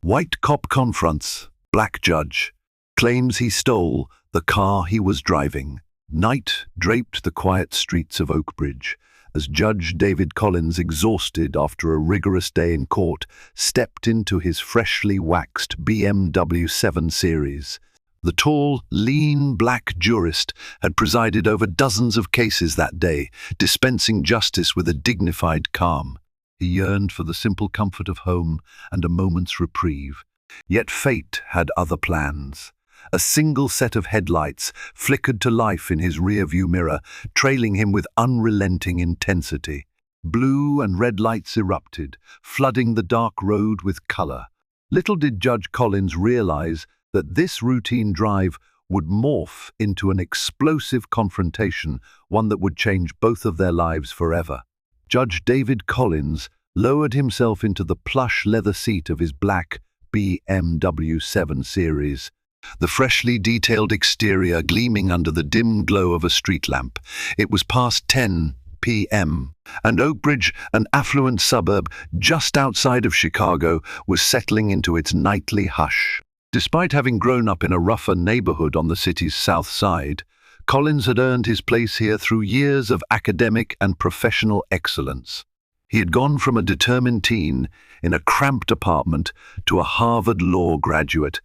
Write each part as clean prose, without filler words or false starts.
White cop confronts black judge, claims he stole the car he was driving. Night draped the quiet streets of Oakbridge as Judge David Collins, exhausted after a rigorous day in court, stepped into his freshly waxed BMW 7 Series. The tall, lean black jurist had presided over dozens of cases that day, dispensing justice with a dignified calm. He yearned for the simple comfort of home and a moment's reprieve. Yet fate had other plans. A single set of headlights flickered to life in his rearview mirror, trailing him with unrelenting intensity. Blue and red lights erupted, flooding the dark road with color. Little did Judge Collins realize that this routine drive would morph into an explosive confrontation, one that would change both of their lives forever. Judge David Collins lowered himself into the plush leather seat of his black BMW 7 Series, the freshly detailed exterior gleaming under the dim glow of a street lamp. It was past 10 p.m., and Oakbridge, an affluent suburb just outside of Chicago, was settling into its nightly hush. Despite having grown up in a rougher neighborhood on the city's south side, Collins had earned his place here through years of academic and professional excellence. He had gone from a determined teen in a cramped apartment to a Harvard law graduate,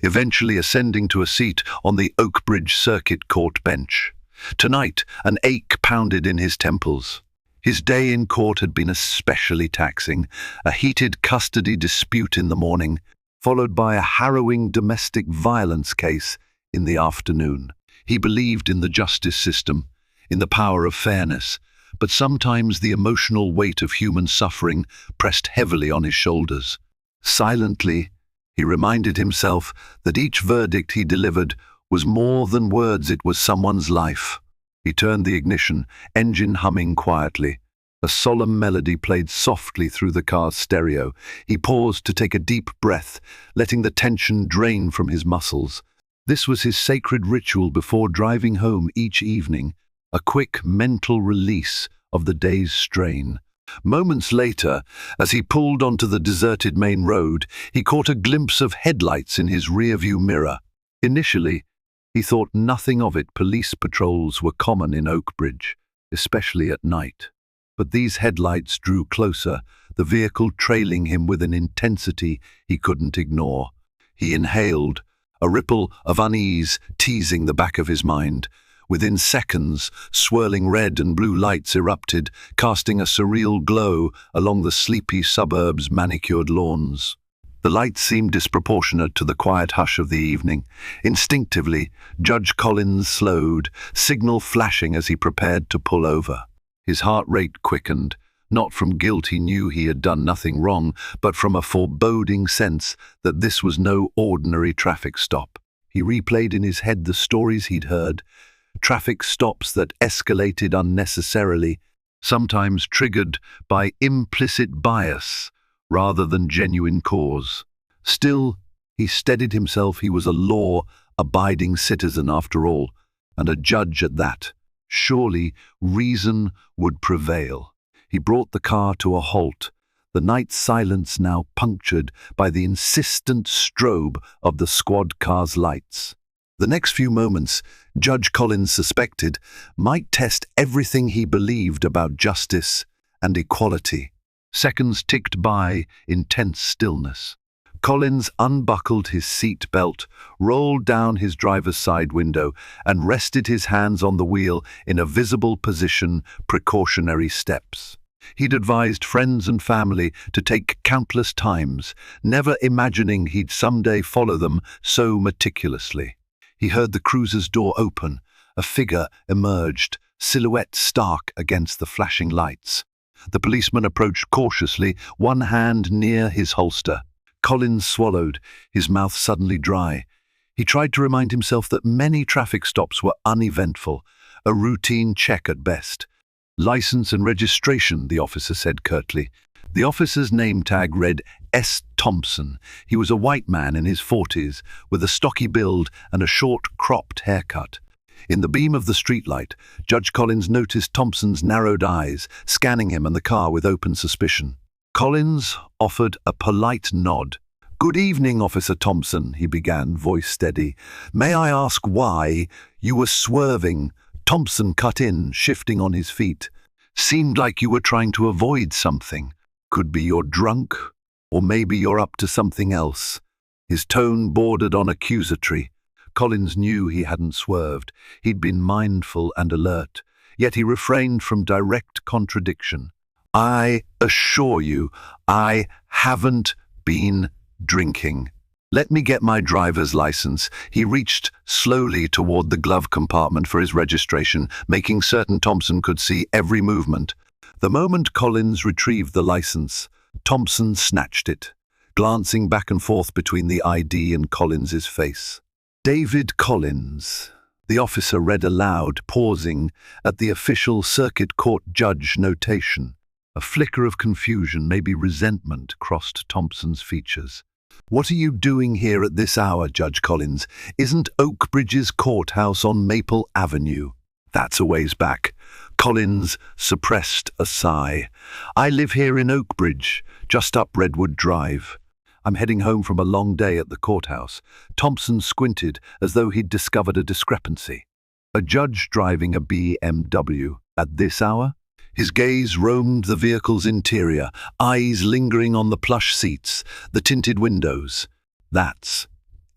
eventually ascending to a seat on the Oakbridge Circuit Court bench. Tonight, an ache pounded in his temples. His day in court had been especially taxing, a heated custody dispute in the morning, followed by a harrowing domestic violence case in the afternoon. He believed in the justice system, in the power of fairness, but sometimes the emotional weight of human suffering pressed heavily on his shoulders. Silently, he reminded himself that each verdict he delivered was more than words, it was someone's life. He turned the ignition, engine humming quietly. A solemn melody played softly through the car's stereo. He paused to take a deep breath, letting the tension drain from his muscles. This was his sacred ritual before driving home each evening, a quick mental release of the day's strain. Moments later, as he pulled onto the deserted main road, he caught a glimpse of headlights in his rearview mirror. Initially, he thought nothing of it. Police patrols were common in Oakbridge, especially at night. But these headlights drew closer, the vehicle trailing him with an intensity he couldn't ignore. He inhaled, a ripple of unease teasing the back of his mind. Within seconds, swirling red and blue lights erupted, casting a surreal glow along the sleepy suburb's manicured lawns. The lights seemed disproportionate to the quiet hush of the evening. Instinctively, Judge Collins slowed, signal flashing as he prepared to pull over. His heart rate quickened, not from guilt, he knew he had done nothing wrong, but from a foreboding sense that this was no ordinary traffic stop. He replayed in his head the stories he'd heard, traffic stops that escalated unnecessarily, sometimes triggered by implicit bias rather than genuine cause. Still, he steadied himself. He was a law-abiding citizen after all, and a judge at that. Surely reason would prevail. He brought the car to a halt, the night silence now punctured by the insistent strobe of the squad car's lights. The next few moments, Judge Collins suspected, might test everything he believed about justice and equality. Seconds ticked by in tense stillness. Collins unbuckled his seat belt, rolled down his driver's side window, and rested his hands on the wheel in a visible position, precautionary steps. He'd advised friends and family to take countless times, never imagining he'd someday follow them so meticulously. He heard the cruiser's door open. A figure emerged, silhouette stark against the flashing lights. The policeman approached cautiously, one hand near his holster. Collins swallowed, his mouth suddenly dry. He tried to remind himself that many traffic stops were uneventful, a routine check at best. "License and registration," the officer said curtly. The officer's name tag read S. Thompson. He was a white man in his 40s, with a stocky build and a short, cropped haircut. In the beam of the streetlight, Judge Collins noticed Thompson's narrowed eyes, scanning him and the car with open suspicion. Collins offered a polite nod. "Good evening, Officer Thompson," he began, voice steady. "May I ask why you were swerving?" Thompson cut in, shifting on his feet. "Seemed like you were trying to avoid something. Could be you're drunk, or maybe you're up to something else." His tone bordered on accusatory. Collins knew he hadn't swerved. He'd been mindful and alert, yet he refrained from direct contradiction. "I assure you, I haven't been drinking. Let me get my driver's license." He reached slowly toward the glove compartment for his registration, making certain Thompson could see every movement. The moment Collins retrieved the license, Thompson snatched it, glancing back and forth between the ID and Collins's face. "David Collins," the officer read aloud, pausing at the official circuit court judge notation. A flicker of confusion, maybe resentment, crossed Thompson's features. "What are you doing here at this hour, Judge Collins? Isn't Oakbridge's courthouse on Maple Avenue?" "That's a ways back." Collins suppressed a sigh. "I live here in Oakbridge, just up Redwood Drive. I'm heading home from a long day at the courthouse." Thompson squinted as though he'd discovered a discrepancy. A judge driving a BMW at this hour? His gaze roamed the vehicle's interior, eyes lingering on the plush seats, the tinted windows. "That's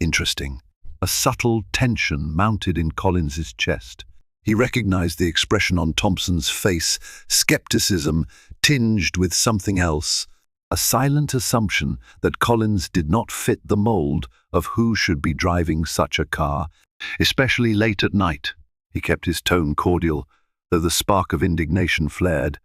interesting." A subtle tension mounted in Collins's chest. He recognized the expression on Thompson's face, skepticism tinged with something else. A silent assumption that Collins did not fit the mold of who should be driving such a car, especially late at night. He kept his tone cordial, though the spark of indignation flared.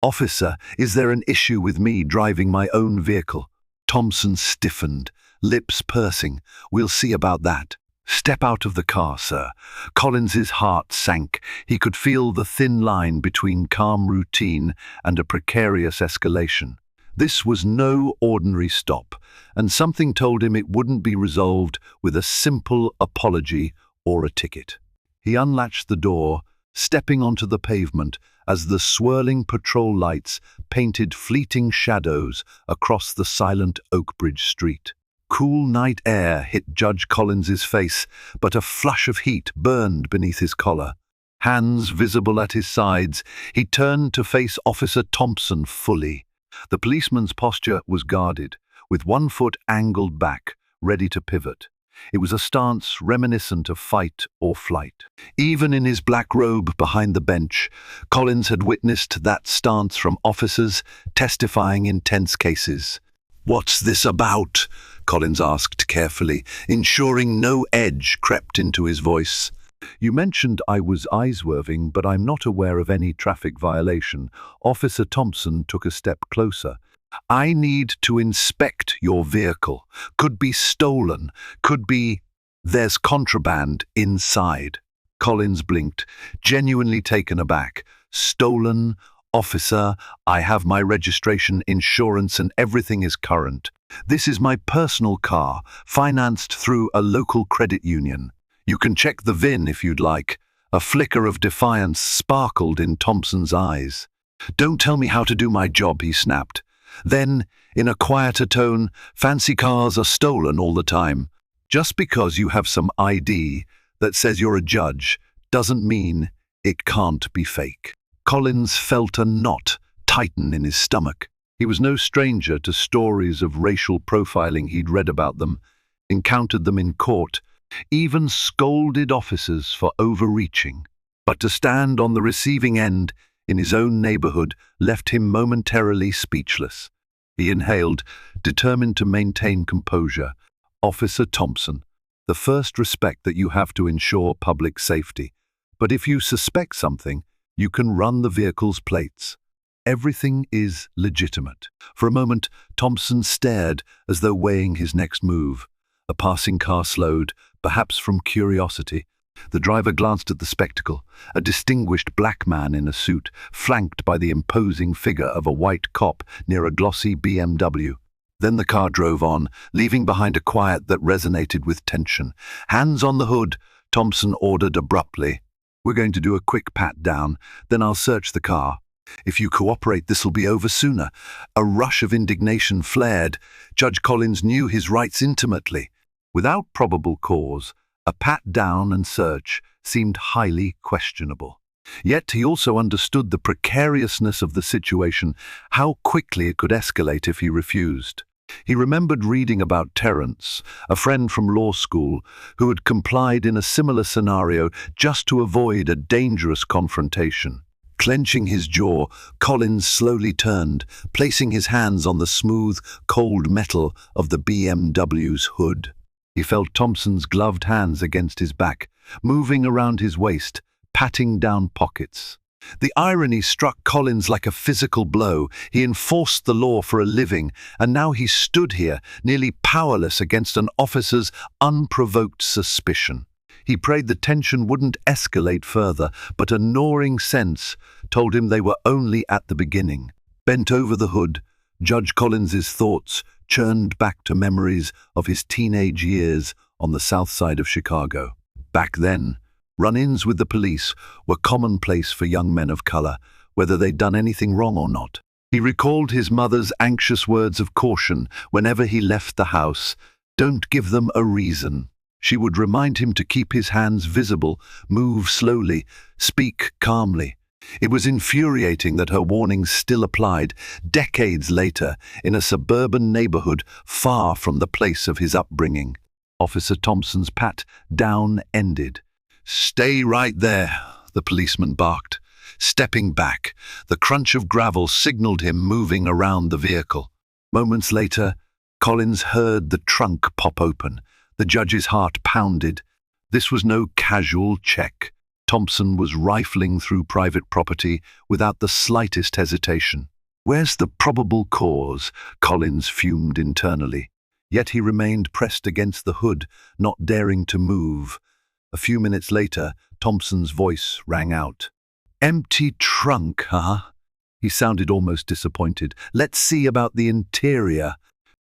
"Officer, is there an issue with me driving my own vehicle?" Thompson stiffened, lips pursing. "We'll see about that." "Step out of the car, sir." Collins's heart sank. He could feel the thin line between calm routine and a precarious escalation. This was no ordinary stop, and something told him it wouldn't be resolved with a simple apology or a ticket. He unlatched the door, stepping onto the pavement as the swirling patrol lights painted fleeting shadows across the silent Oakbridge street. Cool night air hit Judge Collins's face, but a flush of heat burned beneath his collar. Hands visible at his sides, he turned to face Officer Thompson fully. The policeman's posture was guarded, with one foot angled back, ready to pivot. It was a stance reminiscent of fight or flight. Even in his black robe behind the bench, Collins had witnessed that stance from officers testifying in tense cases. "What's this about?" Collins asked carefully, ensuring no edge crept into his voice. "You mentioned I was eye-swerving, but I'm not aware of any traffic violation." Officer Thompson took a step closer. "I need to inspect your vehicle. Could be stolen. Could be there's contraband inside." Collins blinked, genuinely taken aback. "Stolen? Officer, I have my registration, insurance, and everything is current. This is my personal car, financed through a local credit union. You can check the VIN if you'd like." A flicker of defiance sparkled in Thompson's eyes. "Don't tell me how to do my job," he snapped. Then, in a quieter tone, "Fancy cars are stolen all the time. Just because you have some ID that says you're a judge doesn't mean it can't be fake." Collins felt a knot tighten in his stomach. He was no stranger to stories of racial profiling. He'd read about them, encountered them in court, even scolded officers for overreaching. But to stand on the receiving end in his own neighborhood left him momentarily speechless. He inhaled, determined to maintain composure. "Officer Thompson, the first respect that you have to ensure public safety. But if you suspect something, you can run the vehicle's plates. Everything is legitimate." For a moment, Thompson stared as though weighing his next move. A passing car slowed, perhaps from curiosity. The driver glanced at the spectacle, a distinguished black man in a suit, flanked by the imposing figure of a white cop near a glossy BMW. Then the car drove on, leaving behind a quiet that resonated with tension. "Hands on the hood," Thompson ordered abruptly. "We're going to do a quick pat-down, then I'll search the car." If you cooperate, this'll be over sooner." A rush of indignation flared. Judge Collins knew his rights intimately. Without probable cause, a pat down and search seemed highly questionable. Yet he also understood the precariousness of the situation, how quickly it could escalate if he refused. He remembered reading about Terence, a friend from law school, who had complied in a similar scenario just to avoid a dangerous confrontation. Clenching his jaw, Collins slowly turned, placing his hands on the smooth, cold metal of the BMW's hood. He felt Thompson's gloved hands against his back, moving around his waist, patting down pockets. The irony struck Collins like a physical blow. He enforced the law for a living, and now he stood here, nearly powerless against an officer's unprovoked suspicion. He prayed the tension wouldn't escalate further, but a gnawing sense told him they were only at the beginning. Bent over the hood, Judge Collins's thoughts churned back to memories of his teenage years on the south side of Chicago. Back then, run-ins with the police were commonplace for young men of color, whether they'd done anything wrong or not. He recalled his mother's anxious words of caution whenever he left the house. "Don't give them a reason." She would remind him to keep his hands visible, move slowly, speak calmly. It was infuriating that her warnings still applied, decades later, in a suburban neighborhood far from the place of his upbringing. Officer Thompson's pat down ended. "Stay right there," the policeman barked. Stepping back, the crunch of gravel signaled him moving around the vehicle. Moments later, Collins heard the trunk pop open. The judge's heart pounded. This was no casual check. Thompson was rifling through private property without the slightest hesitation. "Where's the probable cause?" Collins fumed internally. Yet he remained pressed against the hood, not daring to move. A few minutes later, Thompson's voice rang out. "Empty trunk, huh?" He sounded almost disappointed. "Let's see about the interior."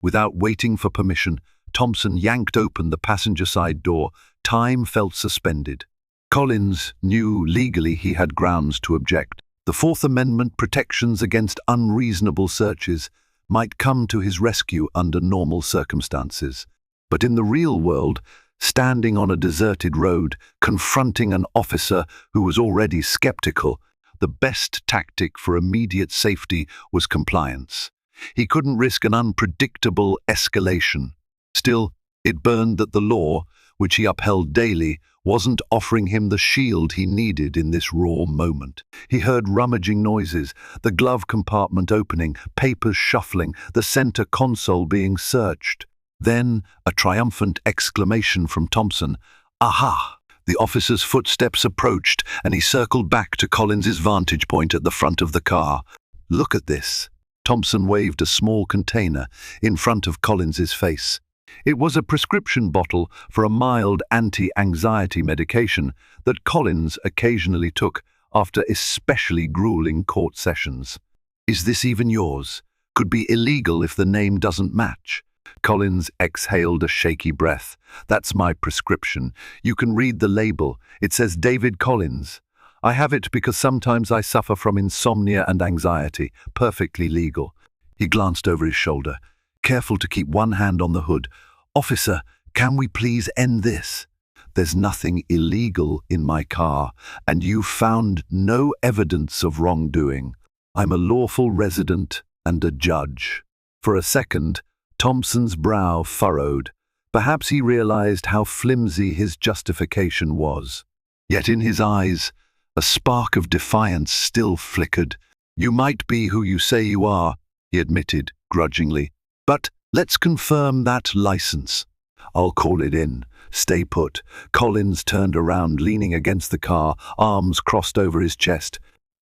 Without waiting for permission, Thompson yanked open the passenger side door. Time felt suspended. Collins knew legally he had grounds to object. The Fourth Amendment protections against unreasonable searches might come to his rescue under normal circumstances. But in the real world, standing on a deserted road, confronting an officer who was already skeptical, the best tactic for immediate safety was compliance. He couldn't risk an unpredictable escalation. Still, it burned that the law, which he upheld daily, wasn't offering him the shield he needed in this raw moment. He heard rummaging noises, the glove compartment opening, papers shuffling, the center console being searched. Then a triumphant exclamation from Thompson. "Aha!" The officer's footsteps approached, and he circled back to Collins's vantage point at the front of the car. "Look at this." Thompson waved a small container in front of Collins's face. It was a prescription bottle for a mild anti-anxiety medication that Collins occasionally took after especially grueling court sessions. "Is this even yours? Could be illegal if the name doesn't match." Collins exhaled a shaky breath. "That's my prescription. You can read the label. It says David Collins. I have it because sometimes I suffer from insomnia and anxiety. Perfectly legal." He glanced over his shoulder, careful to keep one hand on the hood. "Officer, can we please end this? There's nothing illegal in my car, and you found no evidence of wrongdoing. I'm a lawful resident and a judge." For a second, Thompson's brow furrowed. Perhaps he realized how flimsy his justification was. Yet in his eyes, a spark of defiance still flickered. "You might be who you say you are," he admitted grudgingly. "But let's confirm that license." "I'll call it in. Stay put." Collins turned around, leaning against the car, arms crossed over his chest.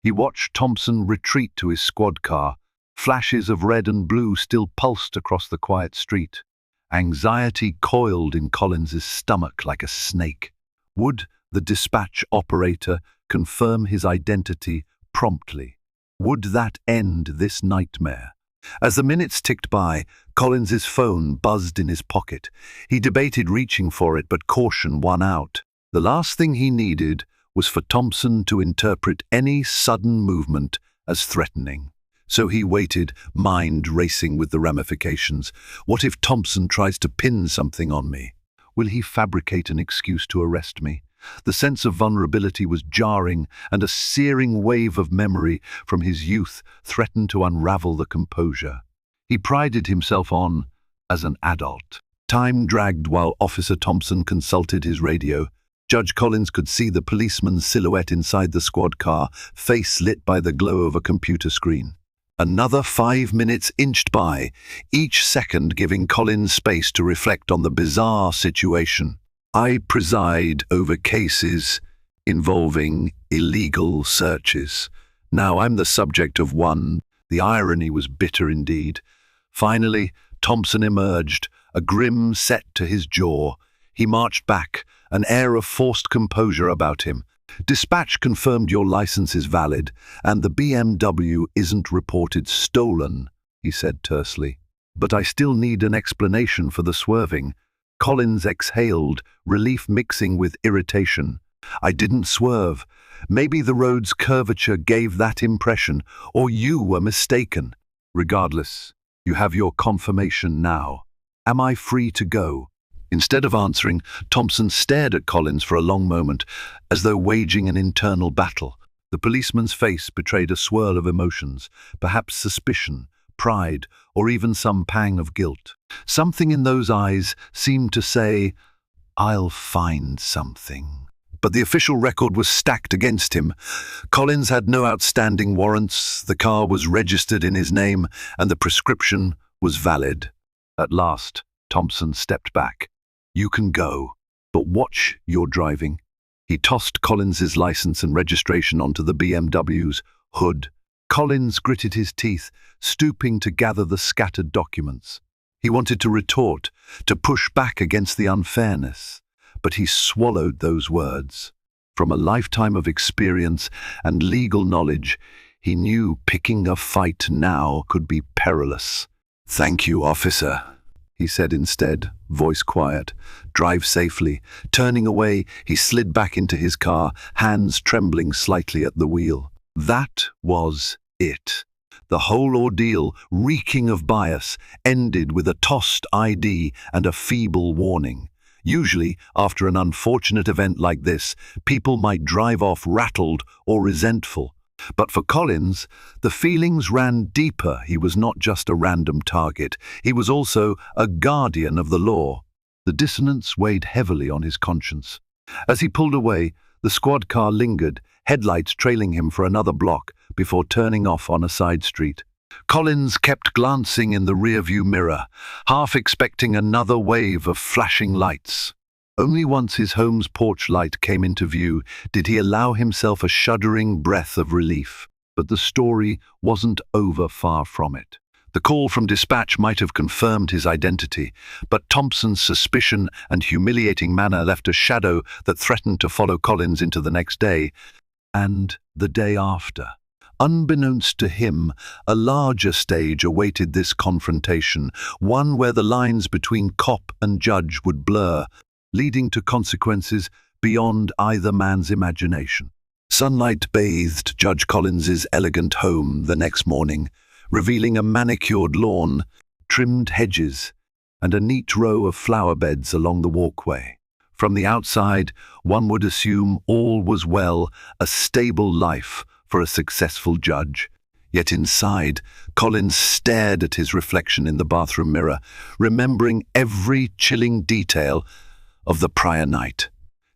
He watched Thompson retreat to his squad car. Flashes of red and blue still pulsed across the quiet street. Anxiety coiled in Collins's stomach like a snake. Would the dispatch operator confirm his identity promptly? Would that end this nightmare? As the minutes ticked by, Collins's phone buzzed in his pocket. He debated reaching for it, but caution won out. The last thing he needed was for Thompson to interpret any sudden movement as threatening. So he waited, mind racing with the ramifications. What if Thompson tries to pin something on me? Will he fabricate an excuse to arrest me? The sense of vulnerability was jarring, and a searing wave of memory from his youth threatened to unravel the composure he prided himself on as an adult. Time dragged while Officer Thompson consulted his radio. Judge Collins could see the policeman's silhouette inside the squad car, face lit by the glow of a computer screen. Another 5 minutes inched by, each second giving Collins space to reflect on the bizarre situation. I preside over cases involving illegal searches. Now I'm the subject of one. The irony was bitter indeed. Finally, Thompson emerged, a grim set to his jaw. He marched back, an air of forced composure about him. Dispatch confirmed your license is valid, and the BMW isn't reported stolen, he said tersely. But I still need an explanation for the swerving. Collins exhaled, relief mixing with irritation. I didn't swerve. Maybe the road's curvature gave that impression, or you were mistaken. Regardless, you have your confirmation now. Am I free to go? Instead of answering, Thompson stared at Collins for a long moment, as though waging an internal battle. The policeman's face betrayed a swirl of emotions, perhaps suspicion, pride, or even some pang of guilt. Something in those eyes seemed to say, "I'll find something." But the official record was stacked against him. Collins had no outstanding warrants, the car was registered in his name, and the prescription was valid. At last, Thompson stepped back. You can go, but watch your driving. He tossed Collins's license and registration onto the BMW's hood. Collins gritted his teeth, stooping to gather the scattered documents. He wanted to retort, to push back against the unfairness, but he swallowed those words. From a lifetime of experience and legal knowledge, he knew picking a fight now could be perilous. "Thank you, officer," he said instead, voice quiet. "Drive safely." Turning away, he slid back into his car, hands trembling slightly at the wheel. That was it. The whole ordeal, reeking of bias, ended with a tossed ID and a feeble warning. Usually, after an unfortunate event like this, people might drive off rattled or resentful. But for Collins, the feelings ran deeper. He was not just a random target. He was also a guardian of the law. The dissonance weighed heavily on his conscience. As he pulled away, the squad car lingered, headlights trailing him for another block before turning off on a side street. Collins kept glancing in the rearview mirror, half expecting another wave of flashing lights. Only once his home's porch light came into view did he allow himself a shuddering breath of relief. But the story wasn't over, far from it. The call from dispatch might have confirmed his identity, but Thompson's suspicion and humiliating manner left a shadow that threatened to follow Collins into the next day and the day after. Unbeknownst to him, a larger stage awaited this confrontation, one where the lines between cop and judge would blur, leading to consequences beyond either man's imagination. Sunlight bathed Judge Collins's elegant home the next morning, revealing a manicured lawn, trimmed hedges, and a neat row of flower beds along the walkway. From the outside, one would assume all was well, a stable life for a successful judge. Yet inside, Collins stared at his reflection in the bathroom mirror, remembering every chilling detail of the prior night.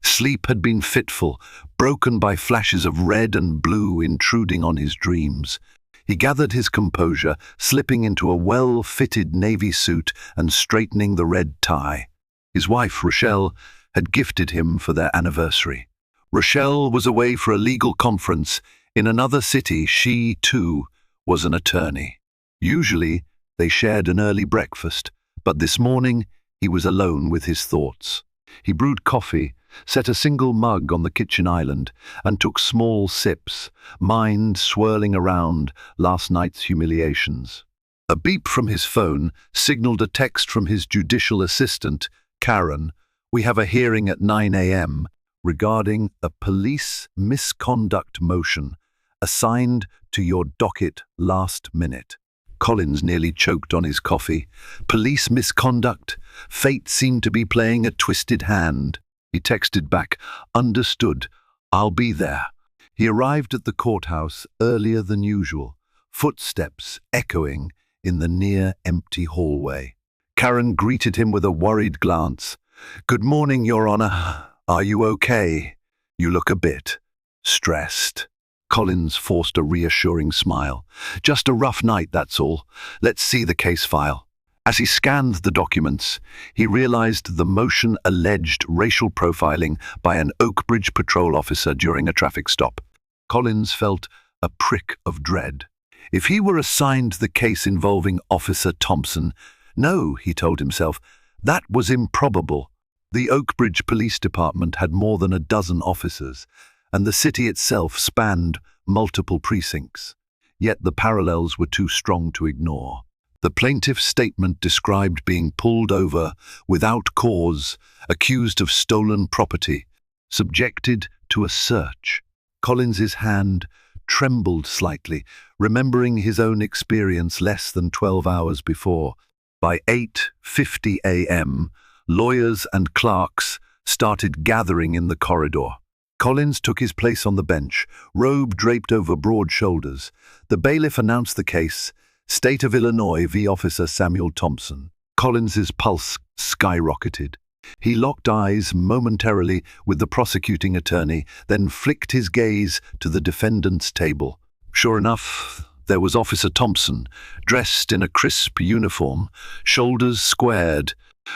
Sleep had been fitful, broken by flashes of red and blue intruding on his dreams. He gathered his composure, slipping into a well-fitted navy suit and straightening the red tie. His wife, Rochelle, had gifted him for their anniversary. Rochelle was away for a legal conference in another city. She, too, was an attorney. Usually, they shared an early breakfast, but this morning he was alone with his thoughts. He brewed coffee, set a single mug on the kitchen island, and took small sips, mind swirling around last night's humiliations. A beep from his phone signaled a text from his judicial assistant, Karen. "We have a hearing at 9 a.m. regarding a police misconduct motion. assigned to your docket last minute. Collins nearly choked on his coffee. Police misconduct. Fate seemed to be playing a twisted hand. He texted back, "Understood. I'll be there." He arrived at the courthouse earlier than usual, footsteps echoing in the near-empty hallway. Karen greeted him with a worried glance. "Good morning, Your Honor. Are you okay? You look a bit stressed." Collins forced a reassuring smile. "Just a rough night, that's all. Let's see the case file." As he scanned the documents, he realized the motion alleged racial profiling by an Oakbridge patrol officer during a traffic stop. Collins felt a prick of dread. If he were assigned the case involving Officer Thompson, no, he told himself, that was improbable. The Oakbridge Police Department had more than a dozen officers, and the city itself spanned multiple precincts. Yet the parallels were too strong to ignore. The plaintiff's statement described being pulled over without cause, accused of stolen property, subjected to a search. Collins's hand trembled slightly, remembering his own experience less than 12 hours before. By 8:50 a.m., lawyers and clerks started gathering in the corridor. Collins took his place on the bench, robe draped over broad shoulders. The bailiff announced the case, State of Illinois v. Officer Samuel Thompson. Collins's pulse skyrocketed. He locked eyes momentarily with the prosecuting attorney, then flicked his gaze to the defendant's table. Sure enough, there was Officer Thompson, dressed in a crisp uniform, shoulders squared,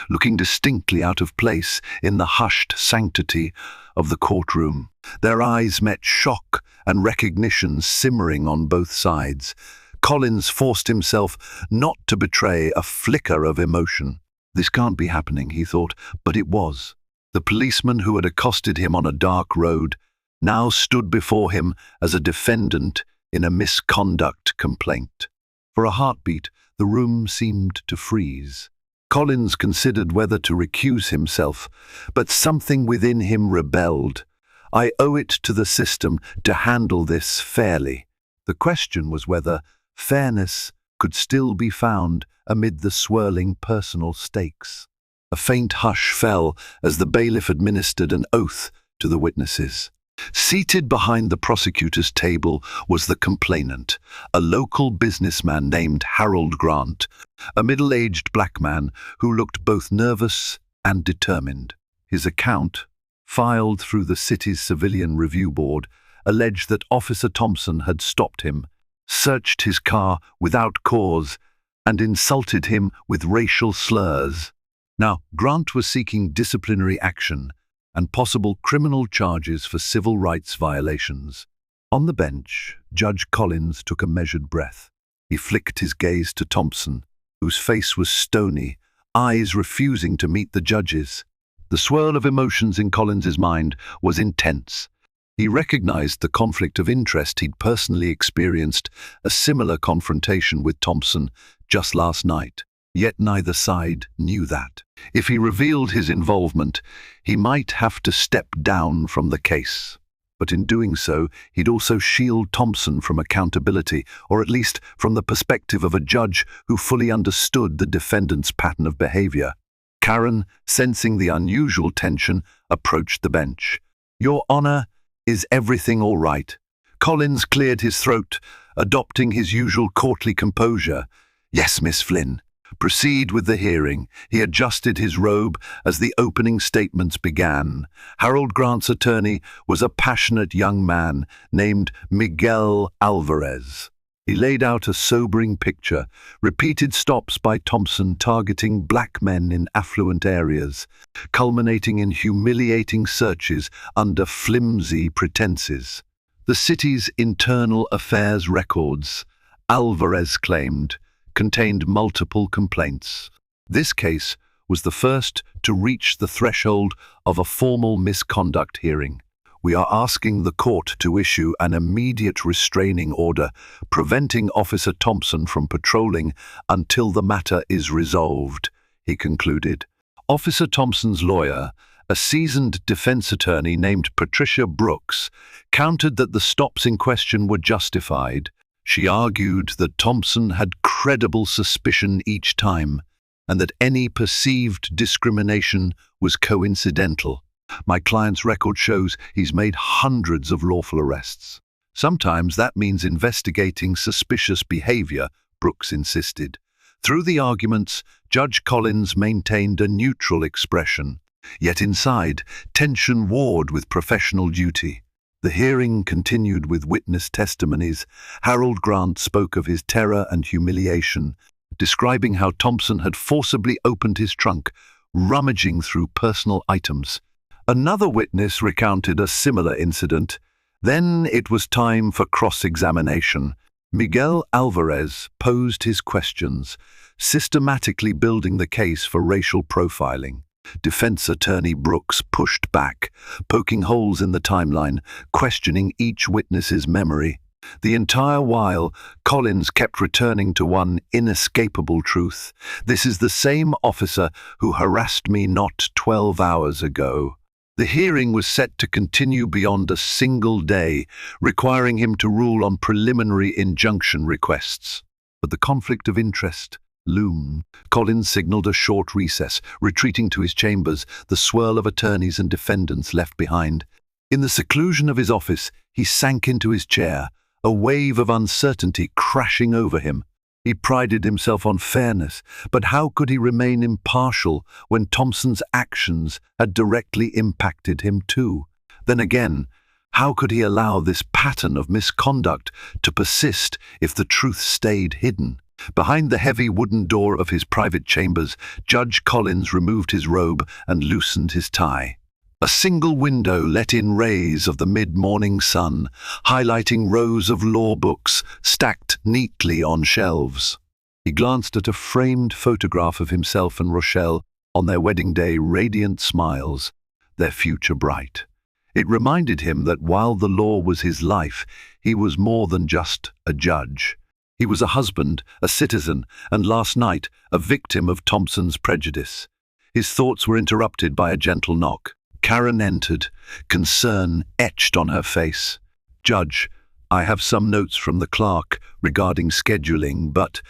looking distinctly out of place in the hushed sanctity of the courtroom. Their eyes met shock and recognition simmering on both sides. Collins forced himself not to betray a flicker of emotion. This can't be happening, he thought, but it was. The policeman who had accosted him on a dark road now stood before him as a defendant in a misconduct complaint. For a heartbeat, the room seemed to freeze. Collins considered whether to recuse himself, but something within him rebelled. "I owe it to the system to handle this fairly." The question was whether fairness could still be found amid the swirling personal stakes. A faint hush fell as the bailiff administered an oath to the witnesses. Seated behind the prosecutor's table was the complainant, a local businessman named Harold Grant, a middle-aged black man who looked both nervous and determined. His account, filed through the city's civilian review board, alleged that Officer Thompson had stopped him, searched his car without cause, and insulted him with racial slurs. Now, Grant was seeking disciplinary action and possible criminal charges for civil rights violations. On the bench, Judge Collins took a measured breath. He flicked his gaze to Thompson, whose face was stony, eyes refusing to meet the judge's. The swirl of emotions in Collins's mind was intense. He recognized the conflict of interest he'd personally experienced, a similar confrontation with Thompson just last night. Yet neither side knew that. If he revealed his involvement, he might have to step down from the case. But in doing so, he'd also shield Thompson from accountability, or at least from the perspective of a judge who fully understood the defendant's pattern of behavior. Karen, sensing the unusual tension, approached the bench. "Your Honor, is everything all right?" Collins cleared his throat, adopting his usual courtly composure. "Yes, Miss Flynn. Proceed with the hearing." He adjusted his robe as the opening statements began. Harold Grant's attorney was a passionate young man named Miguel Alvarez. He laid out a sobering picture, repeated stops by Thompson targeting black men in affluent areas, culminating in humiliating searches under flimsy pretenses. The city's internal affairs records, Alvarez claimed, contained multiple complaints. This case was the first to reach the threshold of a formal misconduct hearing. "We are asking the court to issue an immediate restraining order, preventing Officer Thompson from patrolling until the matter is resolved," he concluded. Officer Thompson's lawyer, A seasoned defense attorney named Patricia Brooks countered that the stops in question were justified. She argued that Thompson had credible suspicion each time, and that any perceived discrimination was coincidental. My client's record shows he's made hundreds of lawful arrests. Sometimes that means investigating suspicious behavior, Brooks insisted. Through the arguments, Judge Collins maintained a neutral expression, yet inside, tension warred with professional duty. The hearing continued with witness testimonies. Harold Grant spoke of his terror and humiliation, describing how Thompson had forcibly opened his trunk, rummaging through personal items. Another witness recounted a similar incident. Then it was time for cross-examination. Miguel Alvarez posed his questions, systematically building the case for racial profiling. Defense attorney Brooks pushed back, poking holes in the timeline, questioning each witness's memory. The entire while, Collins kept returning to one inescapable truth. This is the same officer who harassed me not 12 hours ago. The hearing was set to continue beyond a single day, requiring him to rule on preliminary injunction requests. But the conflict of interest loomed. Collins signaled a short recess, retreating to his chambers, the swirl of attorneys and defendants left behind. In the seclusion of his office, he sank into his chair, a wave of uncertainty crashing over him. He prided himself on fairness, but how could he remain impartial when Thompson's actions had directly impacted him too? Then again, how could he allow this pattern of misconduct to persist if the truth stayed hidden? Behind the heavy wooden door of his private chambers, Judge Collins removed his robe and loosened his tie. A single window let in rays of the mid-morning sun, highlighting rows of law books stacked neatly on shelves. He glanced at a framed photograph of himself and Rochelle on their wedding day, radiant smiles, their future bright. It reminded him that while the law was his life, he was more than just a judge. He was a husband, a citizen, and last night, a victim of Thompson's prejudice. His thoughts were interrupted by a gentle knock. Karen entered, concern etched on her face. "Judge, I have some notes from the clerk regarding scheduling, but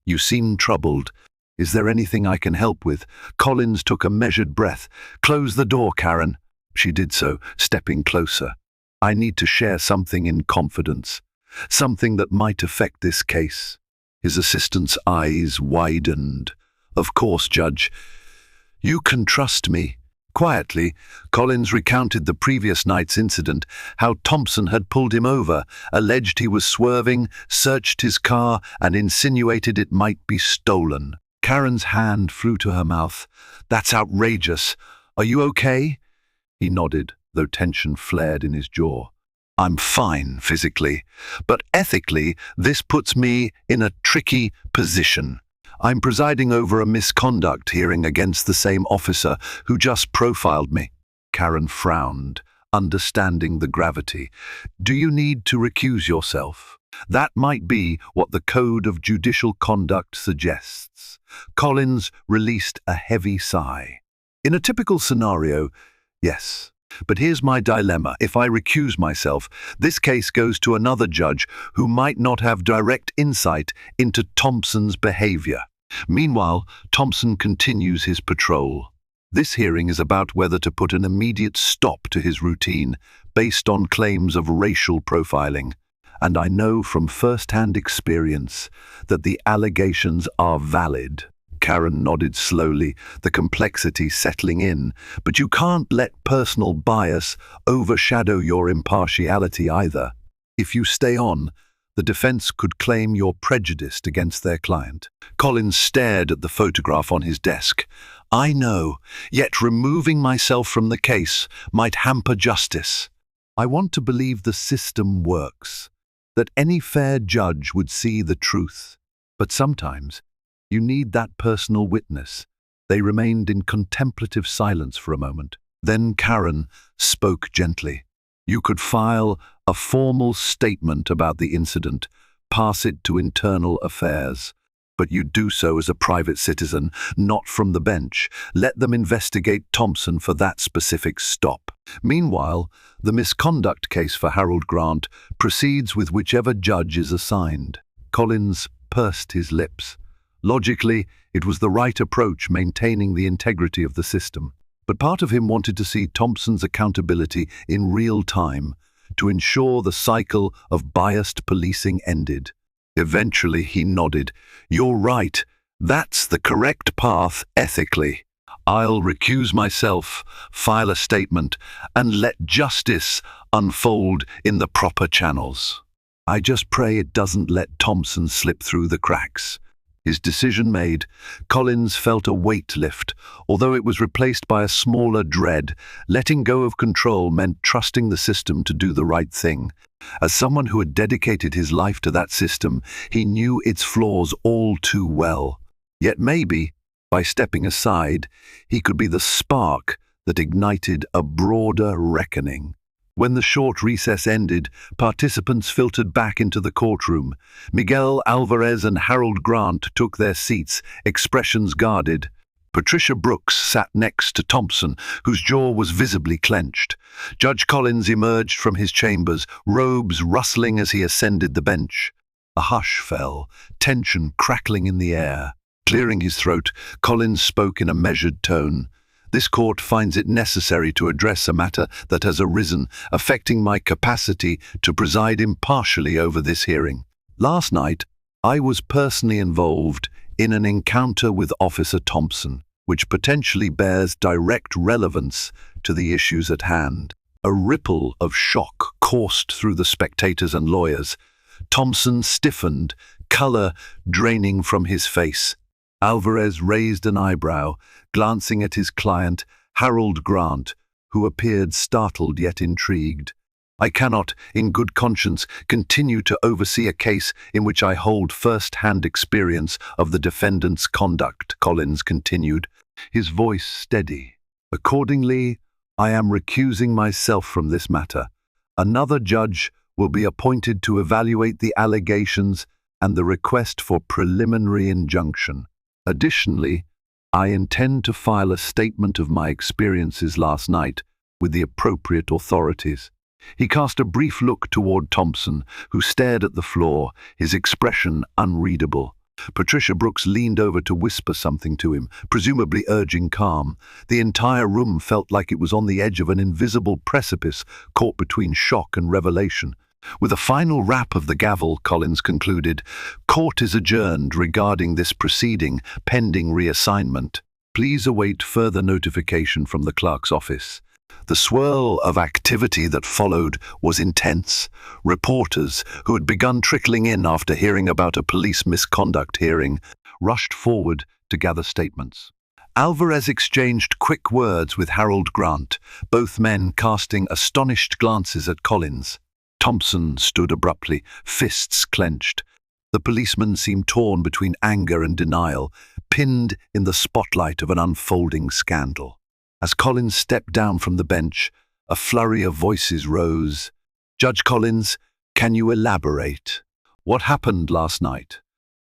you seem troubled. Is there anything I can help with?" Collins took a measured breath. "Close the door, Karen." She did so, stepping closer. "I need to share something in confidence, something that might affect this case." His assistant's eyes widened. "Of course, Judge. You can trust me." Quietly, Collins recounted the previous night's incident, how Thompson had pulled him over, alleged he was swerving, searched his car, and insinuated it might be stolen. Karen's hand flew to her mouth. "That's outrageous. Are you okay?" He nodded, though tension flared in his jaw. "I'm fine physically, but ethically, this puts me in a tricky position. I'm presiding over a misconduct hearing against the same officer who just profiled me." Karen frowned, understanding the gravity. "Do you need to recuse yourself? That might be what the Code of Judicial Conduct suggests." Collins released a heavy sigh. "In a typical scenario, yes. But here's my dilemma. If I recuse myself, this case goes to another judge who might not have direct insight into Thompson's behavior. Meanwhile, Thompson continues his patrol. This hearing is about whether to put an immediate stop to his routine based on claims of racial profiling. And I know from first-hand experience that the allegations are valid. Karen nodded slowly, the complexity settling in. "But you can't let personal bias overshadow your impartiality either. If you stay on, the defense could claim you're prejudiced against their client." Collins stared at the photograph on his desk. "I know, yet removing myself from the case might hamper justice. I want to believe the system works, that any fair judge would see the truth. But sometimes you need that personal witness." They remained in contemplative silence for a moment. Then Karen spoke gently. "You could file a formal statement about the incident, pass it to internal affairs. But you do so as a private citizen, not from the bench. Let them investigate Thompson for that specific stop. Meanwhile, the misconduct case for Harold Grant proceeds with whichever judge is assigned. Collins pursed his lips. Logically, it was the right approach, maintaining the integrity of the system. But part of him wanted to see Thompson's accountability in real time to ensure the cycle of biased policing ended. Eventually, he nodded. "You're right. That's the correct path ethically. I'll recuse myself, file a statement, and let justice unfold in the proper channels. I just pray it doesn't let Thompson slip through the cracks." His decision made, Collins felt a weight lift, although it was replaced by a smaller dread. Letting go of control meant trusting the system to do the right thing. As someone who had dedicated his life to that system, he knew its flaws all too well. Yet maybe, by stepping aside, he could be the spark that ignited a broader reckoning. When the short recess ended, participants filtered back into the courtroom. Miguel Alvarez and Harold Grant took their seats, expressions guarded. Patricia Brooks sat next to Thompson, whose jaw was visibly clenched. Judge Collins emerged from his chambers, robes rustling as he ascended the bench. A hush fell, tension crackling in the air. Clearing his throat, Collins spoke in a measured tone. "This court finds it necessary to address a matter that has arisen, affecting my capacity to preside impartially over this hearing. Last night, I was personally involved in an encounter with Officer Thompson, which potentially bears direct relevance to the issues at hand." A ripple of shock coursed through the spectators and lawyers. Thompson stiffened, color draining from his face. Alvarez raised an eyebrow, glancing at his client, Harold Grant, who appeared startled yet intrigued. "I cannot, in good conscience, continue to oversee a case in which I hold first-hand experience of the defendant's conduct," Collins continued, his voice steady. "Accordingly, I am recusing myself from this matter. Another judge will be appointed to evaluate the allegations and the request for preliminary injunction. Additionally, I intend to file a statement of my experiences last night with the appropriate authorities." He cast a brief look toward Thompson, who stared at the floor, his expression unreadable. Patricia Brooks leaned over to whisper something to him, presumably urging calm. The entire room felt like it was on the edge of an invisible precipice, caught between shock and revelation. With a final rap of the gavel, Collins concluded, "Court is adjourned regarding this proceeding, pending reassignment. Please await further notification from the clerk's office." The swirl of activity that followed was intense. Reporters, who had begun trickling in after hearing about a police misconduct hearing, rushed forward to gather statements. Alvarez exchanged quick words with Harold Grant, both men casting astonished glances at Collins. Thompson stood abruptly, fists clenched. The policeman seemed torn between anger and denial, pinned in the spotlight of an unfolding scandal. As Collins stepped down from the bench, a flurry of voices rose. "Judge Collins, can you elaborate? What happened last night?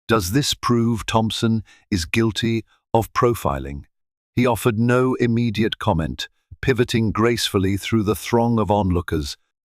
Does this prove Thompson is guilty of profiling?" He offered no immediate comment, pivoting gracefully through the throng of onlookers,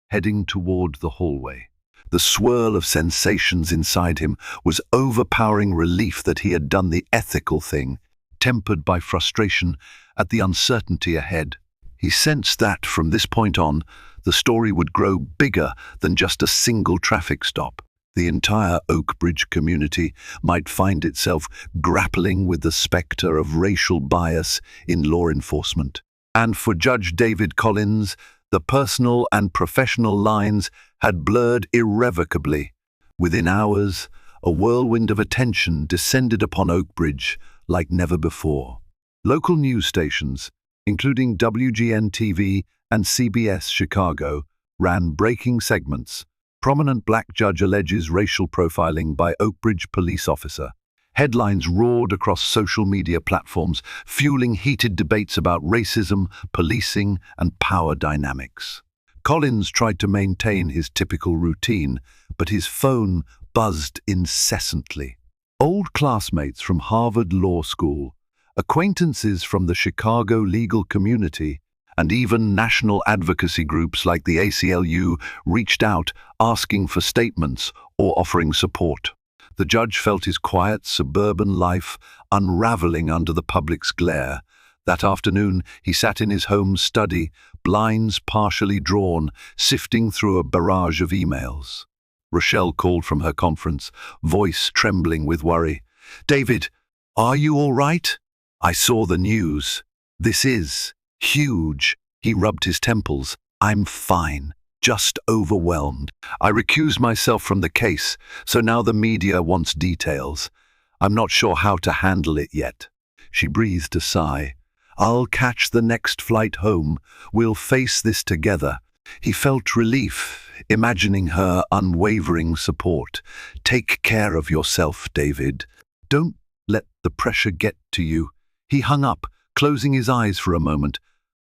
heading toward the hallway. The swirl of sensations inside him was overpowering relief that he had done the ethical thing, tempered by frustration at the uncertainty ahead. He sensed that, from this point on, the story would grow bigger than just a single traffic stop. The entire Oakbridge community might find itself grappling with the specter of racial bias in law enforcement. And for Judge David Collins, the personal and professional lines had blurred irrevocably. Within hours, a whirlwind of attention descended upon Oakbridge like never before. Local news stations, including WGN-TV and CBS Chicago, ran breaking segments. Prominent black judge alleges racial profiling by Oakbridge police officer. Headlines roared across social media platforms, fueling heated debates about racism, policing, and power dynamics. Collins tried to maintain his typical routine, but his phone buzzed incessantly. Old classmates from Harvard Law School, acquaintances from the Chicago legal community, and even national advocacy groups like the ACLU reached out asking for statements or offering support. The judge felt his quiet suburban life unraveling under the public's glare. That afternoon, he sat in his home study, blinds partially drawn, sifting through a barrage of emails. Rochelle called from her conference, voice trembling with worry. "David, are you all right? I saw the news. This is huge." He rubbed his temples. "I'm fine, just overwhelmed. I recused myself from the case, so now the media wants details. I'm not sure how to handle it yet." She breathed a sigh. "I'll catch the next flight home. We'll face this together." He felt relief, imagining her unwavering support. "Take care of yourself, David. Don't let the pressure get to you." He hung up, closing his eyes for a moment.